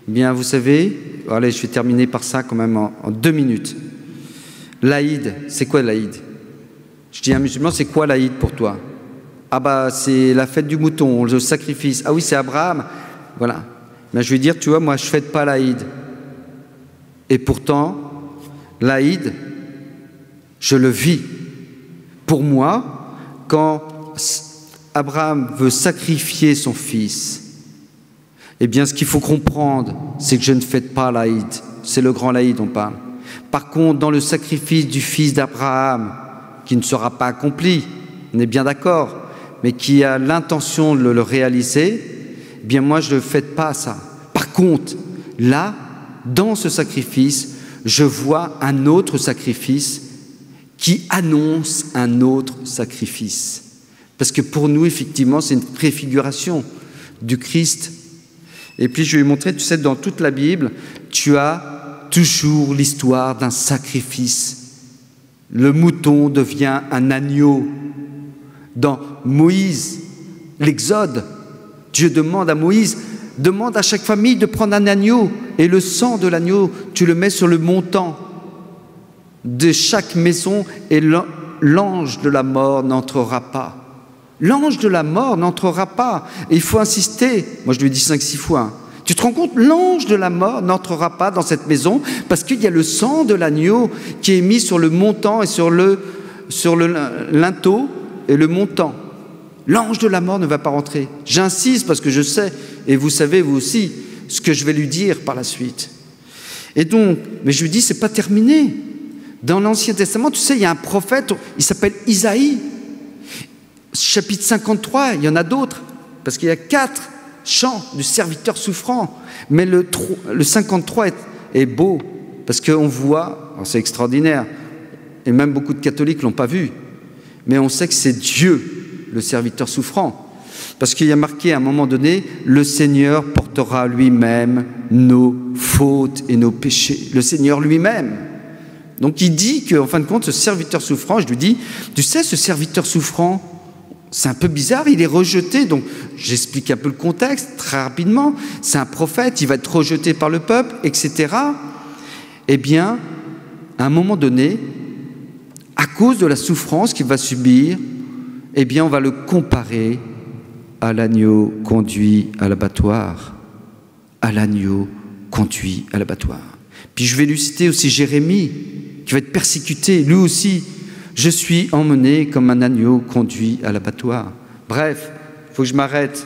Eh bien, vous savez, allez, je vais terminer par ça quand même en 2 minutes. L'Aïd, c'est quoi l'Aïd? Je dis à un musulman, c'est quoi l'Aïd pour toi? Ah bah, c'est la fête du mouton, le sacrifice. Ah oui, c'est Abraham. Voilà. Mais je vais dire, tu vois, moi, je ne fête pas l'Aïd. Et pourtant, l'Aïd, je le vis. Pour moi, quand Abraham veut sacrifier son fils, Eh bien, ce qu'il faut comprendre, c'est que je ne fête pas l'Aïd. C'est le grand l'Aïd, on parle. Par contre, dans le sacrifice du fils d'Abraham, qui ne sera pas accompli, on est bien d'accord, mais qui a l'intention de le réaliser, eh bien moi je ne fête pas ça. Par contre, là, dans ce sacrifice, je vois un autre sacrifice qui annonce un autre sacrifice. Parce que pour nous, effectivement, c'est une préfiguration du Christ. Et puis je vais lui montrer, tu sais, dans toute la Bible, tu as toujours l'histoire d'un sacrifice. Le mouton devient un agneau. Dans Moïse, l'Exode, Dieu demande à Moïse, demande à chaque famille de prendre un agneau, et le sang de l'agneau, tu le mets sur le montant de chaque maison, et l'ange de la mort n'entrera pas. L'ange de la mort n'entrera pas. Et il faut insister. Moi, je lui dis 5-6 fois. Hein. Tu te rends compte, l'ange de la mort n'entrera pas dans cette maison parce qu'il y a le sang de l'agneau qui est mis sur le montant et sur le linteau et le montant. L'ange de la mort ne va pas rentrer. J'insiste parce que je sais, et vous savez vous aussi, ce que je vais lui dire par la suite. Et donc, mais je lui dis, c'est pas terminé. Dans l'Ancien Testament, tu sais, il y a un prophète, il s'appelle Isaïe. Chapitre 53, il y en a d'autres, parce qu'il y a 4 chants du serviteur souffrant. Mais le 53 est beau, parce qu'on voit, c'est extraordinaire, et même beaucoup de catholiques ne l'ont pas vu, mais on sait que c'est Dieu, le serviteur souffrant. Parce qu'il y a marqué à un moment donné, le Seigneur portera lui-même nos fautes et nos péchés. Le Seigneur lui-même. Donc il dit qu'en fin de compte, ce serviteur souffrant, je lui dis, tu sais, ce serviteur souffrant, c'est un peu bizarre, il est rejeté. Donc j'explique un peu le contexte très rapidement. C'est un prophète, il va être rejeté par le peuple, etc. Eh bien, à un moment donné, à cause de la souffrance qu'il va subir, eh bien, on va le comparer à l'agneau conduit à l'abattoir. À l'agneau conduit à l'abattoir. Puis je vais lui citer aussi Jérémie, qui va être persécuté, lui aussi. Je suis emmené comme un agneau conduit à l'abattoir. Bref, il faut que je m'arrête.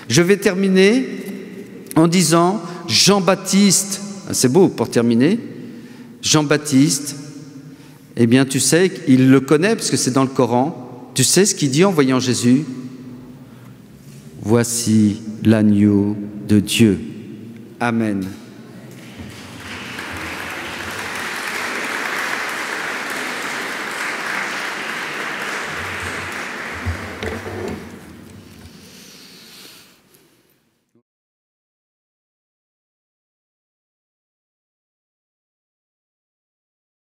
Je vais terminer en disant Jean-Baptiste, c'est beau pour terminer, Jean-Baptiste, eh bien tu sais, il le connaît parce que c'est dans le Coran, tu sais ce qu'il dit en voyant Jésus? Voici l'agneau de Dieu. Amen.